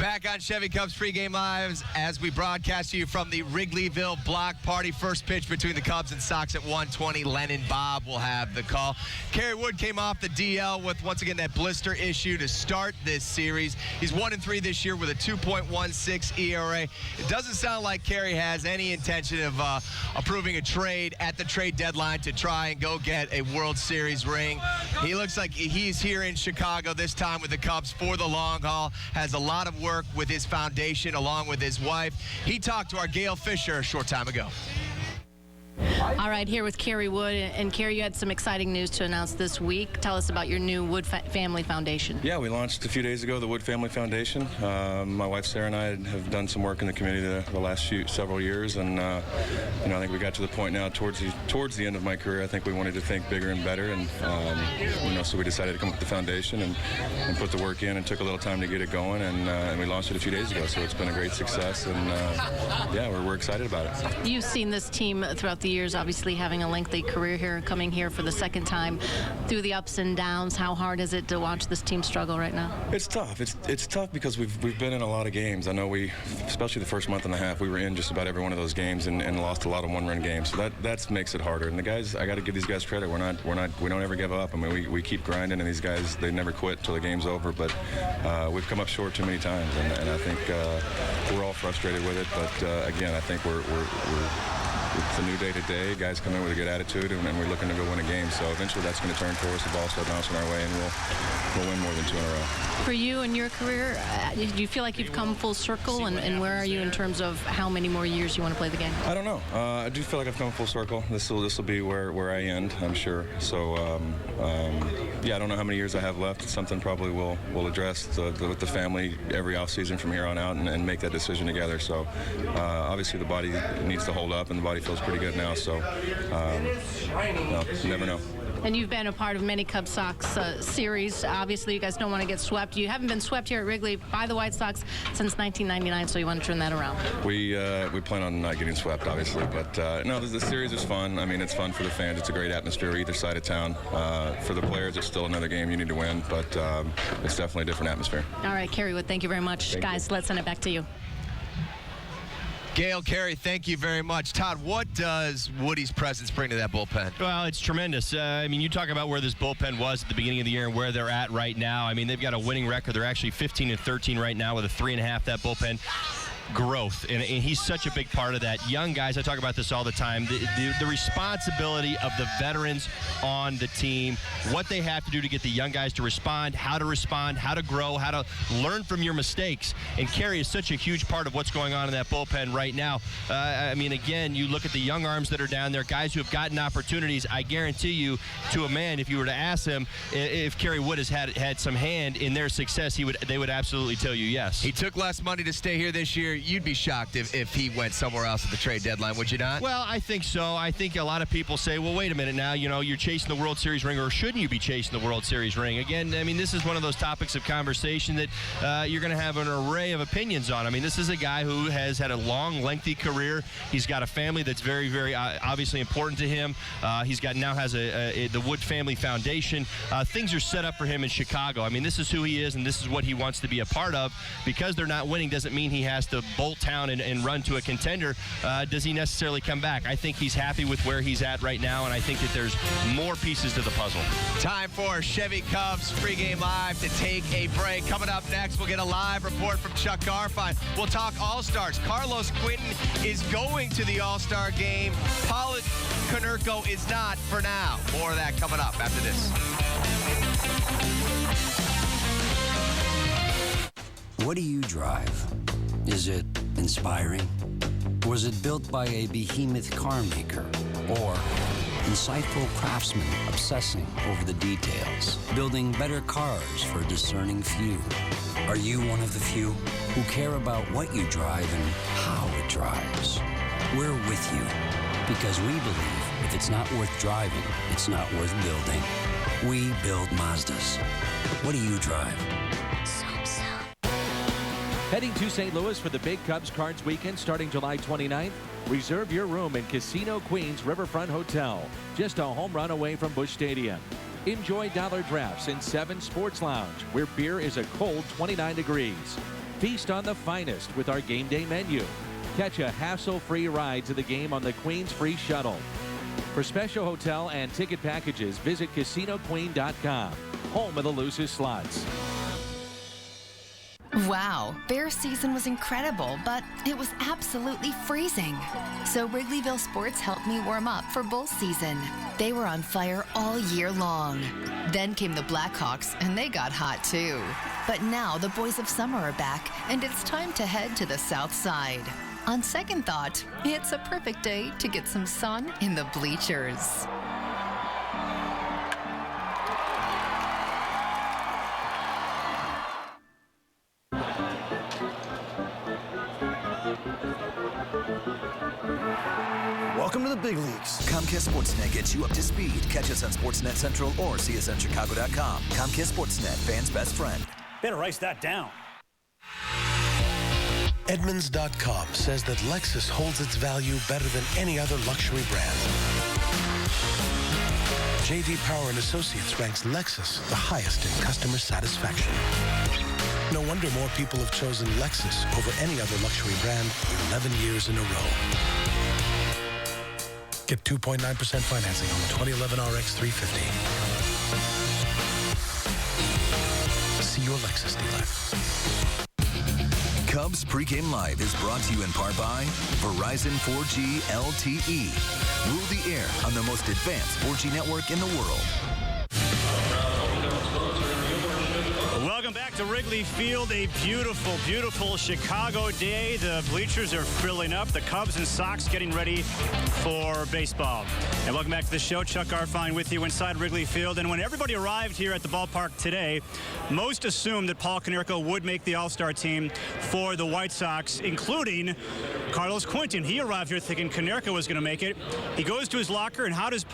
Back on Chevy Cubs Pregame Lives as we broadcast to you from the Wrigleyville Block Party. First pitch between the Cubs and Sox at 1:20. Lennon Bob will have the call. Kerry Wood came off the DL with, once again, that blister issue to start this series. He's 1-3 this year with a 2.16 ERA. It doesn't sound like Kerry has any intention of approving a trade at the trade deadline to try and go get a World Series ring. He looks like he's here in Chicago this time with the Cubs for the long haul. Has a lot of work with his foundation along with his wife. He talked to our Gail Fisher a short time ago. All right, here with Kerry Wood. And Kerry, you had some exciting news to announce this week. Tell us about your new Wood Family Foundation. Yeah, we launched a few days ago the Wood Family Foundation. My wife Sarah and I have done some work in the community the last several years, and I think we got to the point now towards the end of my career. I think we wanted to think bigger and better, and so we decided to come up with the foundation and put the work in, and took a little time to get it going, and we launched it a few days ago. So it's been a great success, and yeah, we're excited about it. You've seen this team throughout the years, obviously having a lengthy career here, coming here for the second time, through the ups and downs. How hard is it to watch this team struggle right now? It's tough. It's tough because we've been in a lot of games. I know especially the first month and a half, we were in just about every one of those games and lost a lot of one-run games. So that makes it harder. And the guys, I got to give these guys credit. We don't ever give up. I mean, we keep grinding, and these guys, they never quit until the game's over. But we've come up short too many times, and I think we're all frustrated with it. But again, I think it's a new day today. Guys come in with a good attitude, and we're looking to go win a game. So eventually that's going to turn for us. The ball start bouncing our way, and we'll win more than 2 in a row. For you and your career, do you feel like you've come full circle? And where are you in terms of how many more years you want to play the game? I don't know. I do feel like I've come full circle. This will be where I end, I'm sure. So yeah, I don't know how many years I have left. It's something probably we'll address with the family every offseason from here on out, and make that decision together. So obviously the body needs to hold up, and the body feels pretty good now. So you never know. And you've been a part of many Cubs Sox series. Obviously, you guys don't want to get swept. You haven't been swept here at Wrigley by the White Sox since 1999, so you want to turn that around. We plan on not getting swept, obviously. But no, the series is fun. I mean, it's fun for the fans. It's a great atmosphere either side of town. For the players, it's still another game you need to win, but it's definitely a different atmosphere. All right, Kerry Wood, thank you very much. Guys, let's send it back to you. Gail, Kerry, thank you very much. Todd, what does Woody's presence bring to that bullpen? Well, it's tremendous. I mean, you talk about where this bullpen was at the beginning of the year and where they're at right now. I mean, they've got a winning record. They're actually 15-13 right now with a 3.5. That bullpen growth, and he's such a big part of that. Young guys, I talk about this all the time, the responsibility of the veterans on the team, what they have to do to get the young guys to respond, how to grow, how to learn from your mistakes. And Kerry is such a huge part of what's going on in that bullpen right now. I mean, again, you look at the young arms that are down there, guys who have gotten opportunities. I guarantee you, to a man, if you were to ask him if Kerry Wood has had some hand in their success, they would absolutely tell you yes. He took less money to stay here this year. You'd be shocked if he went somewhere else at the trade deadline, would you not? Well, I think so. I think a lot of people say, well, wait a minute now, you're chasing the World Series ring, or shouldn't you be chasing the World Series ring? Again, I mean, this is one of those topics of conversation that you're going to have an array of opinions on. I mean, this is a guy who has had a long, lengthy career. He's got a family that's very, very obviously important to him. Has the Wood Family Foundation. Things are set up for him in Chicago. I mean, this is who he is, and this is what he wants to be a part of. Because they're not winning doesn't mean he has to bolt town and run to a contender. Does he necessarily come back? I think he's happy with where he's at right now, and I think that there's more pieces to the puzzle. Time for Chevy Cubs Pregame Live to take a break. Coming up next, we'll get a live report from Chuck Garfien. We'll talk All-Stars. Carlos Quinton is going to the All-Star game. Paul Konerko is not for now. More of that coming up after this. What do you drive? Is it inspiring? Was it built by a behemoth car maker? Or insightful craftsmen obsessing over the details, building better cars for a discerning few? Are you one of the few who care about what you drive and how it drives? We're with you because we believe if it's not worth driving, it's not worth building. We build Mazdas. What do you drive? Heading to St. Louis for the Big Cubs Cards Weekend starting July 29th? Reserve your room in Casino Queens Riverfront Hotel, just a home run away from Busch Stadium. Enjoy dollar drafts in 7 Sports Lounge, where beer is a cold 29 degrees. Feast on the finest with our game day menu. Catch a hassle-free ride to the game on the Queens Free Shuttle. For special hotel and ticket packages, visit CasinoQueen.com, home of the loosest slots. Wow, bear season was incredible, but it was absolutely freezing. So Wrigleyville Sports helped me warm up for bull season. They were on fire all year long. Then came the Blackhawks, and they got hot too. But now the boys of summer are back, and it's time to head to the south side. On second thought, it's a perfect day to get some sun in the bleachers. Welcome to the big leagues. Comcast Sportsnet gets you up to speed. Catch us on Sportsnet Central or CSNChicago.com. Comcast Sportsnet, fans' best friend. Better write that down. Edmunds.com says that Lexus holds its value better than any other luxury brand. J.D. Power and Associates ranks Lexus the highest in customer satisfaction. No wonder more people have chosen Lexus over any other luxury brand 11 years in a row. Get 2.9% financing on the 2011 RX 350. See your Lexus dealer. Cubs Pregame Live is brought to you in part by Verizon 4G LTE. Rule the air on the most advanced 4G network in the world. Welcome back to Wrigley Field. A beautiful, beautiful Chicago day. The bleachers are filling up. The Cubs and Sox getting ready for baseball. And welcome back to the show. Chuck Garfien with you inside Wrigley Field. And when everybody arrived here at the ballpark today, most assumed that Paul Konerko would make the All-Star team for the White Sox, including Carlos Quentin. He arrived here thinking Konerko was going to make it. He goes to his locker, and how does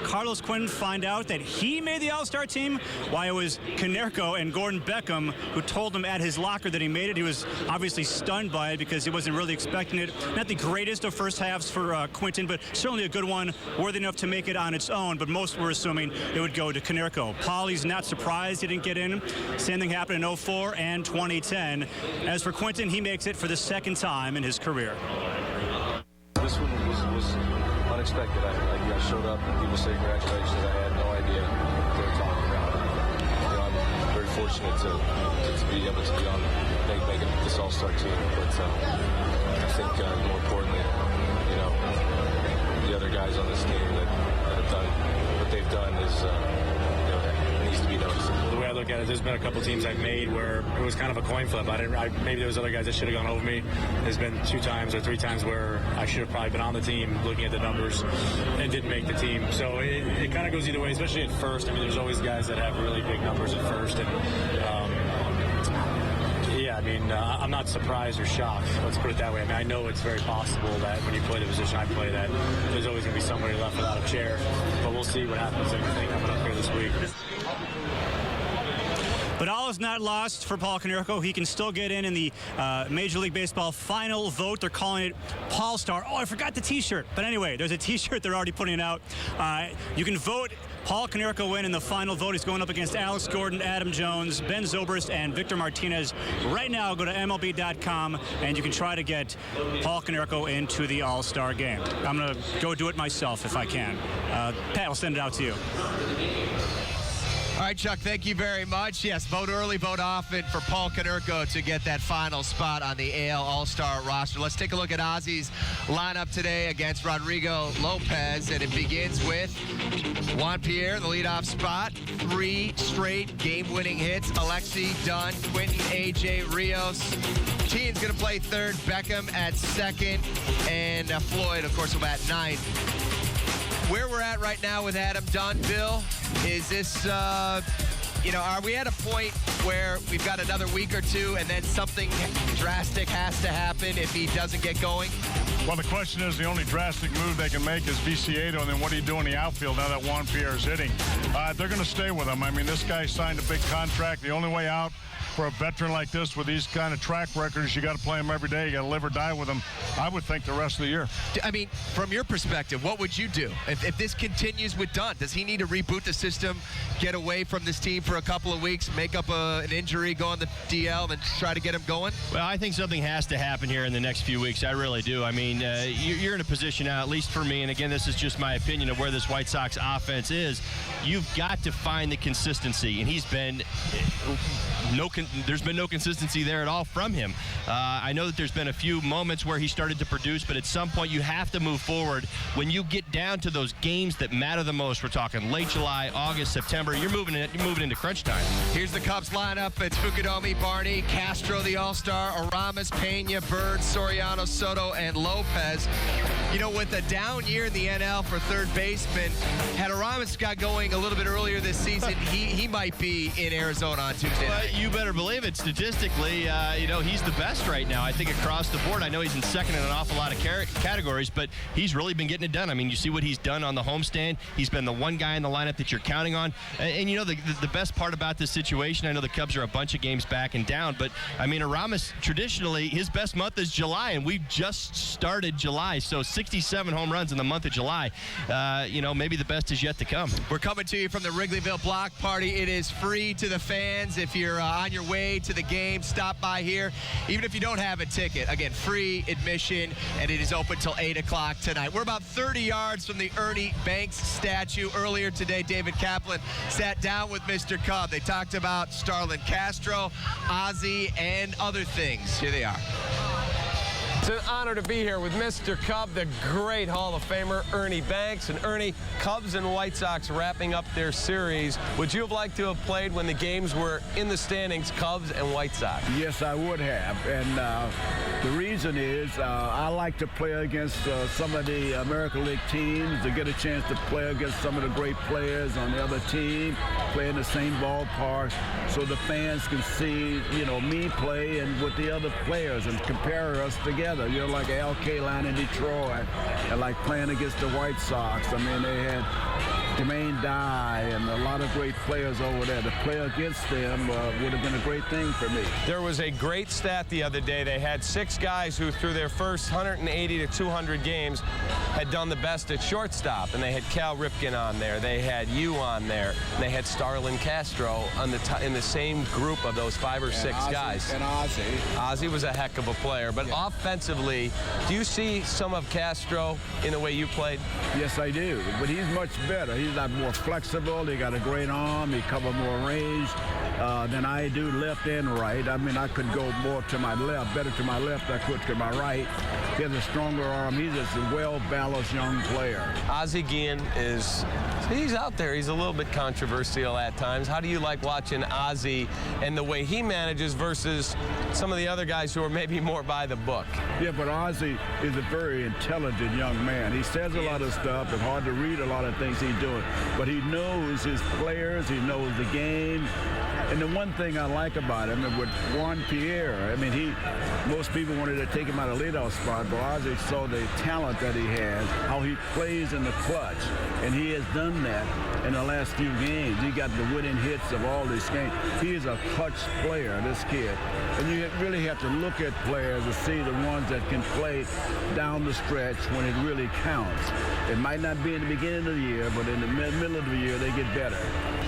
Carlos Quentin find out that he made the All-Star team? Why, it was Konerko and Gordon Beckham who told him at his locker that he made it. He was obviously stunned by it because he wasn't really expecting it. Not the greatest of first halves for Quentin, but certainly a good one, worthy enough to make it on its own. But most were assuming it would go to Konerko. Paulie's not surprised he didn't get in. Same thing happened in 04 and 2010. As for Quentin, he makes it for the second time in his career. This one was unexpected. I showed up and people said congratulations. I had no idea what they were talking about. I'm very fortunate to be able to be on making this All-Star team. But I think more importantly, the other guys on this team that have done what they've done is needs to be noticed. The way I look at it, there's been a couple teams I've made where it was kind of a coin flip. Maybe there was other guys that should have gone over me. There's been 2 times or 3 times where I should have probably been on the team looking at the numbers and didn't make the team. So it kind of goes either way, especially at first. I mean, there's always guys that have really big numbers at first. And I'm not surprised or shocked. Let's put it that way. I mean, I know it's very possible that when you play the position I play, that there's always going to be somebody left without a chair. But we'll see what happens in anything coming up here this week. But all is not lost for Paul Konerko. He can still get in the Major League Baseball final vote. They're calling it Paul Star. Oh, I forgot the T-shirt. But anyway, there's a T-shirt they're already putting out. You can vote Paul Konerko in the final vote. He's going up against Alex Gordon, Adam Jones, Ben Zobrist, and Victor Martinez. Right now, go to MLB.com, and you can try to get Paul Konerko into the All-Star game. I'm going to go do it myself if I can. Pat, I'll send it out to you. All right, Chuck, thank you very much. Yes, vote early, vote often for Paul Konerko to get that final spot on the AL All-Star roster. Let's take a look at Ozzy's lineup today against Rodrigo Lopez, and it begins with Juan Pierre, the leadoff spot, 3 straight game-winning hits. Alexi, Dunn, Quentin, A.J. Rios. Teen's going to play third, Beckham at second, and Floyd, of course, will bat ninth. Where we're at right now with Adam Dunn, Bill, is this, are we at a point where we've got another week or two and then something drastic has to happen if he doesn't get going? Well, the question is, the only drastic move they can make is Viciedo, and then what do you do in the outfield now that Juan Pierre is hitting? They're going to stay with him. I mean, this guy signed a big contract. The only way out for a veteran like this with these kind of track records, you got to play him every day. You got to live or die with him. I would think the rest of the year. I mean, from your perspective, what would you do if this continues with Dunn? Does he need to reboot the system, get away from this team for a couple of weeks, make up an injury, go on the DL, and try to get him going? Well, I think something has to happen here in the next few weeks. I really do. I mean, you're in a position now, at least for me, and again, this is just my opinion of where this White Sox offense is. You've got to find the consistency, and he's been there's been no consistency there at all from him. I know that there's been a few moments where he started to produce, but at some point you have to move forward. When you get down to those games that matter the most, we're talking late July, August, September, you're moving into crunch time. Here's the Cubs lineup. It's Fukudomi, Barney, Castro, the All-Star, Aramis, Pena, Bird, Soriano, Soto, and Lopez. You know, with a down year in the NL for third baseman, had Aramis got going a little bit earlier this season, he might be in Arizona on Tuesday night. You better believe it. Statistically, you know, he's the best right now, I think, across the board. I know he's in second in an awful lot of categories, but he's really been getting it done. I mean, you see what he's done on the homestand. He's been the one guy in the lineup that you're counting on. And you know, the best part about this situation, I know the Cubs are a bunch of games back and down, but, I mean, Aramis, traditionally, his best month is July, and we've just started July, so 67 home runs in the month of July. You know, maybe the best is yet to come. We're coming to you from the Wrigleyville Block Party. It is free to the fans. If you're on your way to the game, stop by here. Even if you don't have a ticket, again, free admission, and it is open till 8 o'clock tonight. We're about 30 yards from the Ernie Banks statue. Earlier today, David Kaplan sat down with Mr. Cub. They talked about Starlin Castro, Ozzie, and other things. Here they are. It's an honor to be here with Mr. Cub, the great Hall of Famer, Ernie Banks. And Ernie, Cubs and White Sox wrapping up their series. Would you have liked to have played when the games were in the standings, Cubs and White Sox? Yes, I would have. And the reason is I like to play against some of the American League teams, to get a chance to play against some of the great players on the other team, play in the same ballpark, so the fans can see, you know, me play and with the other players and compare us together. You know, like Al Kaline in Detroit, and like playing against the White Sox. I mean, they had Jermaine Dye and a lot of great players over there. To play against them would have been a great thing for me. There was a great stat the other day. They had 6 guys who, through their first 180 to 200 games, had done the best at shortstop. And they had Cal Ripken on there. They had you on there. And they had Starlin Castro on in the same group of those 5 or 6 guys. And Ozzie. Ozzie was a heck of a player. But offensively, do you see some of Castro in the way you played? Yes, I do. But he's much better. He's a lot more flexible. He got a great arm. He cover more range than I do, left and right. I mean, I could go more to my left, better to my left than I could to my right. He has a stronger arm. He's just a well-balanced young player. Ozzie Guillen he's out there. He's a little bit controversial at times. How do you like watching Ozzie and the way he manages versus some of the other guys who are maybe more by the book? Yeah, but Ozzie is a very intelligent young man. He says a lot of stuff. It's hard to read a lot of things he's doing. But he knows his players. He knows the game. And the one thing I like about him, with Juan Pierre, I mean, most people wanted to take him out of leadoff spot, but Ozzie saw the talent that he has, how he plays in the clutch. And he has done that in the last few games. He got the winning hits of all these games. He is a clutch player, this kid. And you really have to look at players to see the ones that can play down the stretch when it really counts. It might not be in the beginning of the year, but in the middle of the year, they get better.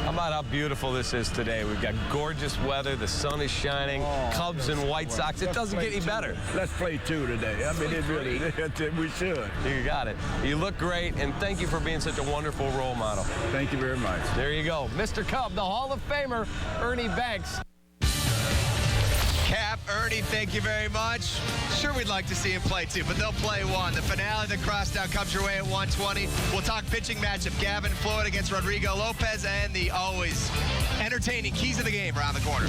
How about how beautiful this is today? We've got gorgeous weather. The sun is shining. Cubs and White Sox. It doesn't get any better. Let's play 2 today. I mean, we should. You got it. You look great, and thank you for being such a wonderful role model. Thank you very much. There you go. Mr. Cub, the Hall of Famer, Ernie Banks. Cap, Ernie, thank you very much. Sure, we'd like to see him play 2, but they'll play 1. The finale of the Crosstown comes your way at 1:20. We'll talk pitching matchup. Gavin Floyd against Rodrigo Lopez, and the always entertaining keys of the game around the corner.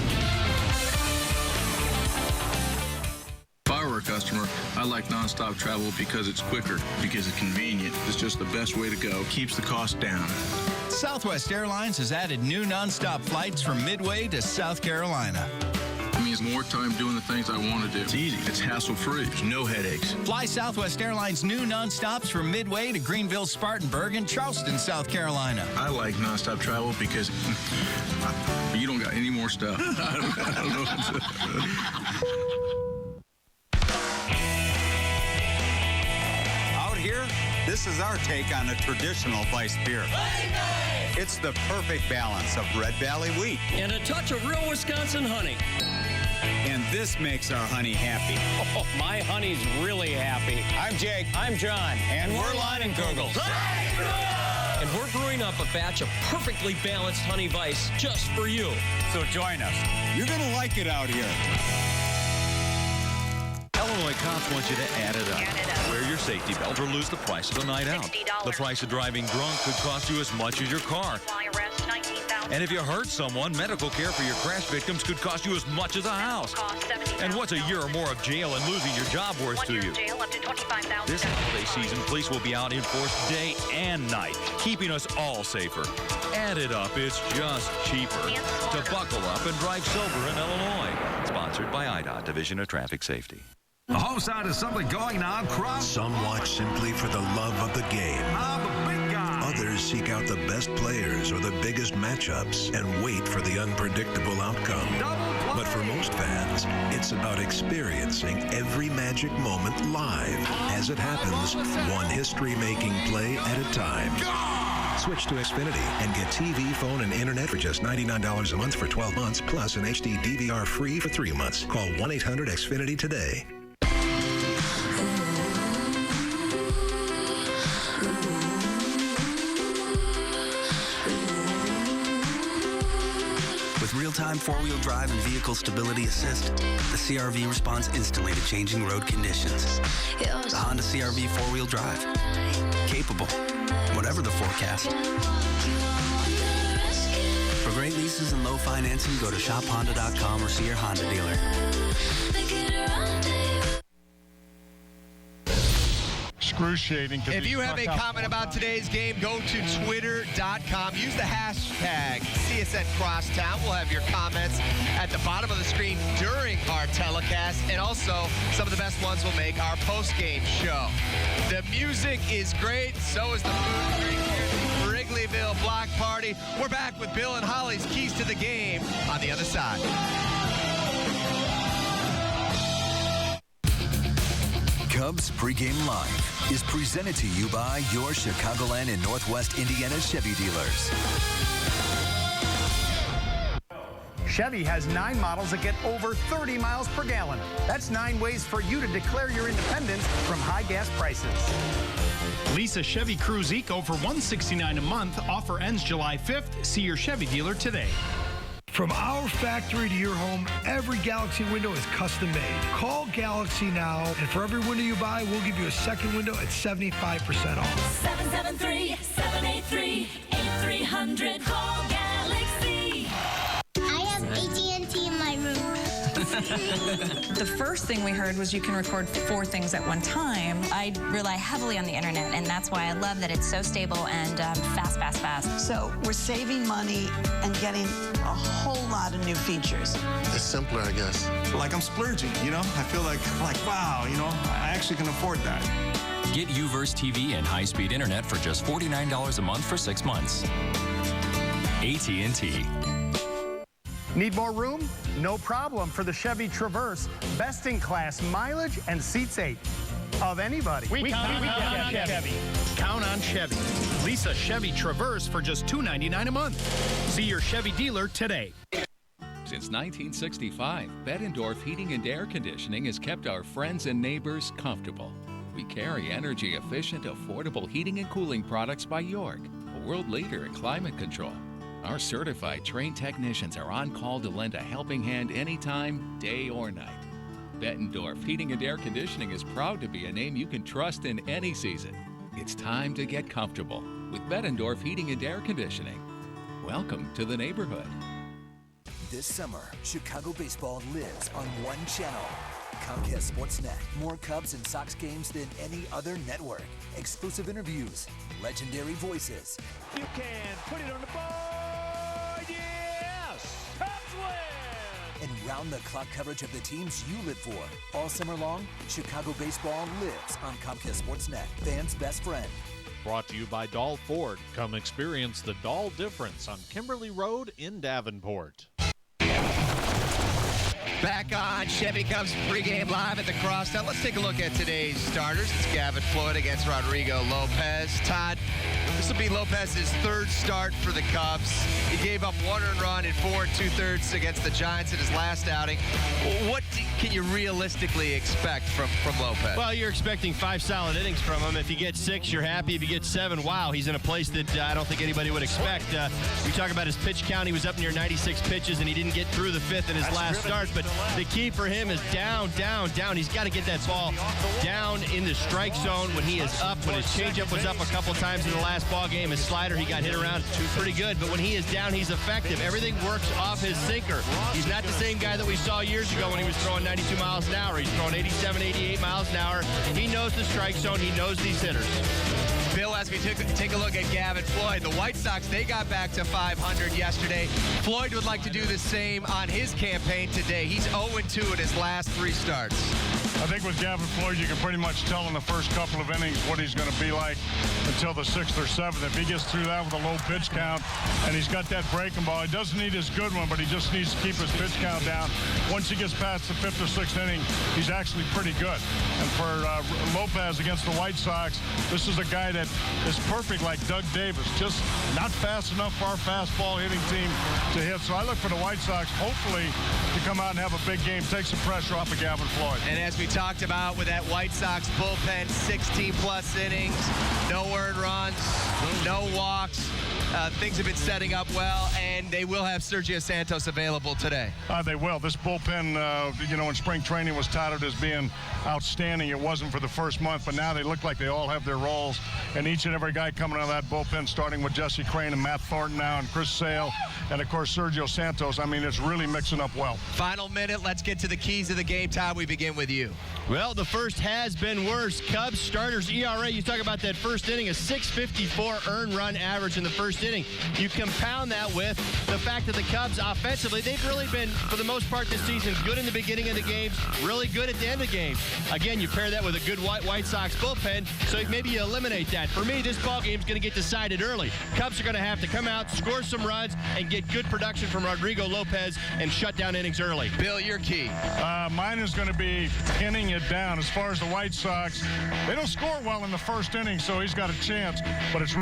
If I were a customer, I like nonstop travel because it's quicker, because it's convenient. It's just the best way to go. Keeps the cost down. Southwest Airlines has added new nonstop flights from Midway to South Carolina. It means means more time doing the things I want to do. It's easy. It's hassle-free. There's no headaches. Fly Southwest Airlines' new nonstops from Midway to Greenville, Spartanburg, and Charleston, South Carolina. I like nonstop travel because you don't got any more stuff. I don't know what to... Out here, this is our take on a traditional Weiss beer. It's the perfect balance of Red Valley wheat and a touch of real Wisconsin honey. And this makes our honey happy. Oh, my honey's really happy. I'm Jake. I'm John. And we're Leinenkugels. And we're brewing up a batch of perfectly balanced honey Weiss just for you. So join us. You're going to like it out here. Illinois cops want you to add it up. Wear your safety belt or lose the price of the night out. The price of driving drunk could cost you as much as your car. And if you hurt someone, medical care for your crash victims could cost you as much as a house. And what's a year or more of jail and losing your job worth to you? This holiday season, police will be out in force day and night, keeping us all safer. Add it up, it's just cheaper to buckle up and drive sober in Illinois. Sponsored by IDOT, Division of Traffic Safety. The home side is something going on across. Some watch simply for the love of the game. The big guy. Others seek out the best players or the biggest matchups and wait for the unpredictable outcome. But for most fans, it's about experiencing every magic moment live as it happens, one history-making play at a time. Switch to Xfinity and get TV, phone, and internet for just $99 a month for 12 months, plus an HD DVR free for 3 months. Call 1-800-XFINITY today. With real-time four-wheel drive and vehicle stability assist, the CR-V responds instantly to changing road conditions. The Honda CR-V four-wheel drive. Capable, whatever the forecast. For great leases and low financing, go to shophonda.com or see your Honda dealer. Excruciating. If you have a comment about today's game, go to twitter.com. Use the hashtag CSN Crosstown. We'll have your comments at the bottom of the screen during our telecast. And also, some of the best ones will make our post-game show. The music is great. So is the food drink here at the Wrigleyville Block Party. We're back with Bill and Holly's Keys to the Game on the other side. Cubs Pregame Live is presented to you by your Chicagoland and Northwest Indiana Chevy dealers. Chevy has 9 models that get over 30 miles per gallon. That's 9 ways for you to declare your independence from high gas prices. Lisa Chevy Cruze Eco for $169 a month. Offer ends July 5th. See your Chevy dealer today. From our factory to your home, every Galaxy window is custom made. Call Galaxy now, and for every window you buy, we'll give you a second window at 75% off. 773-783-8300. Call Galaxy. I have AT&T in my room. The first thing we heard was you can record 4 things at one time. I rely heavily on the internet, and that's why I love that it's so stable and fast. So we're saving money and getting a whole lot of new features. It's simpler, I guess. Like I'm splurging, you know? I feel like wow, you know, I actually can afford that. Get UVerse TV and high-speed internet for just $49 a month for 6 months. AT&T. Need more room? No problem for the Chevy Traverse. Best in class mileage and seats 8 of anybody. We count on Chevy. Count on Chevy. Lisa Chevy Traverse for just $299 a month. See your Chevy dealer today. Since 1965, Bettendorf Heating and Air Conditioning has kept our friends and neighbors comfortable. We carry energy-efficient, affordable heating and cooling products by York, a world leader in climate control. Our certified trained technicians are on call to lend a helping hand anytime, day or night. Bettendorf Heating and Air Conditioning is proud to be a name you can trust in any season. It's time to get comfortable with Bettendorf Heating and Air Conditioning. Welcome to the neighborhood. This summer, Chicago baseball lives on one channel. Comcast Sportsnet. More Cubs and Sox games than any other network. Exclusive interviews, legendary voices. You can put it on the board. Yes! Cubs win! and round-the-clock coverage of the teams you live for. All summer long, Chicago baseball lives on Comcast Sportsnet, fans' best friend. Brought to you by Dahl Ford. Come experience the Dahl difference on Kimberly Road in Davenport. Back on Chevy Cubs pregame live at the Crosstown. Let's take a look at today's starters. It's Gavin Floyd against Rodrigo Lopez. Todd, this will be Lopez's third start for the Cubs. He gave up 1 earned run in 4 2/3 against the Giants in his last outing. What can you realistically expect from Lopez? Well, you're expecting 5 solid innings from him. If he gets 6, you're happy. If he gets 7, wow, he's in a place that I don't think anybody would expect. We talk about his pitch count. He was up near 96 pitches, and he didn't get through the 5th in his last start. But the key for him is down, down, down. He's got to get that ball down in the strike zone when he is up. When his changeup was up a couple times in the last ball game, his slider, he got hit around pretty good. But when he is down, he's effective. Everything works off his sinker. He's not the same guy that we saw years ago when he was throwing 92 miles an hour. He's throwing 87, 88 miles an hour. He knows the strike zone. He knows these hitters. Bill, as we take a look at Gavin Floyd, the White Sox, they got back to 500 yesterday. Floyd would like to do the same on his campaign today. He's 0-2 in his last 3 starts. I think with Gavin Floyd, you can pretty much tell in the first couple of innings what he's going to be like until the 6th or 7th. If he gets through that with a low pitch count and he's got that breaking ball, he doesn't need his good one, but he just needs to keep his pitch count down. Once he gets past the 5th or 6th inning, he's actually pretty good. And for Lopez against the White Sox, this is a guy that is perfect like Doug Davis, just not fast enough for our fastball hitting team to hit. So I look for the White Sox, hopefully, to come out and have a big game, take some pressure off of Gavin Floyd. And as we talked about with that White Sox bullpen, 16-plus innings, no earned runs, no walks. Things have been setting up well, and they will have Sergio Santos available today. They will. This bullpen, in spring training was touted as being outstanding. It wasn't for the first month, but now they look like they all have their roles. And each and every guy coming out of that bullpen, starting with Jesse Crane and Matt Thornton now, and Chris Sale, and of course Sergio Santos. I mean, it's really mixing up well. Final minute. Let's get to the keys of the game. Todd, we begin with you. Well, the first has been worse. Cubs starters ERA, you talk about that first inning, a 6.54 earned run average in the first inning. You compound that with the fact that the Cubs offensively, they've really been, for the most part this season, good in the beginning of the games, really good at the end of the game. Again, you pair that with a good White Sox bullpen, so maybe you eliminate that. For me, this ball game is going to get decided early. Cubs are going to have to come out, score some runs, and get good production from Rodrigo Lopez and shut down innings early. Bill, your key. Mine is going to be pinning it down. As far as the White Sox, they don't score well in the first inning, so he's got a chance, but it's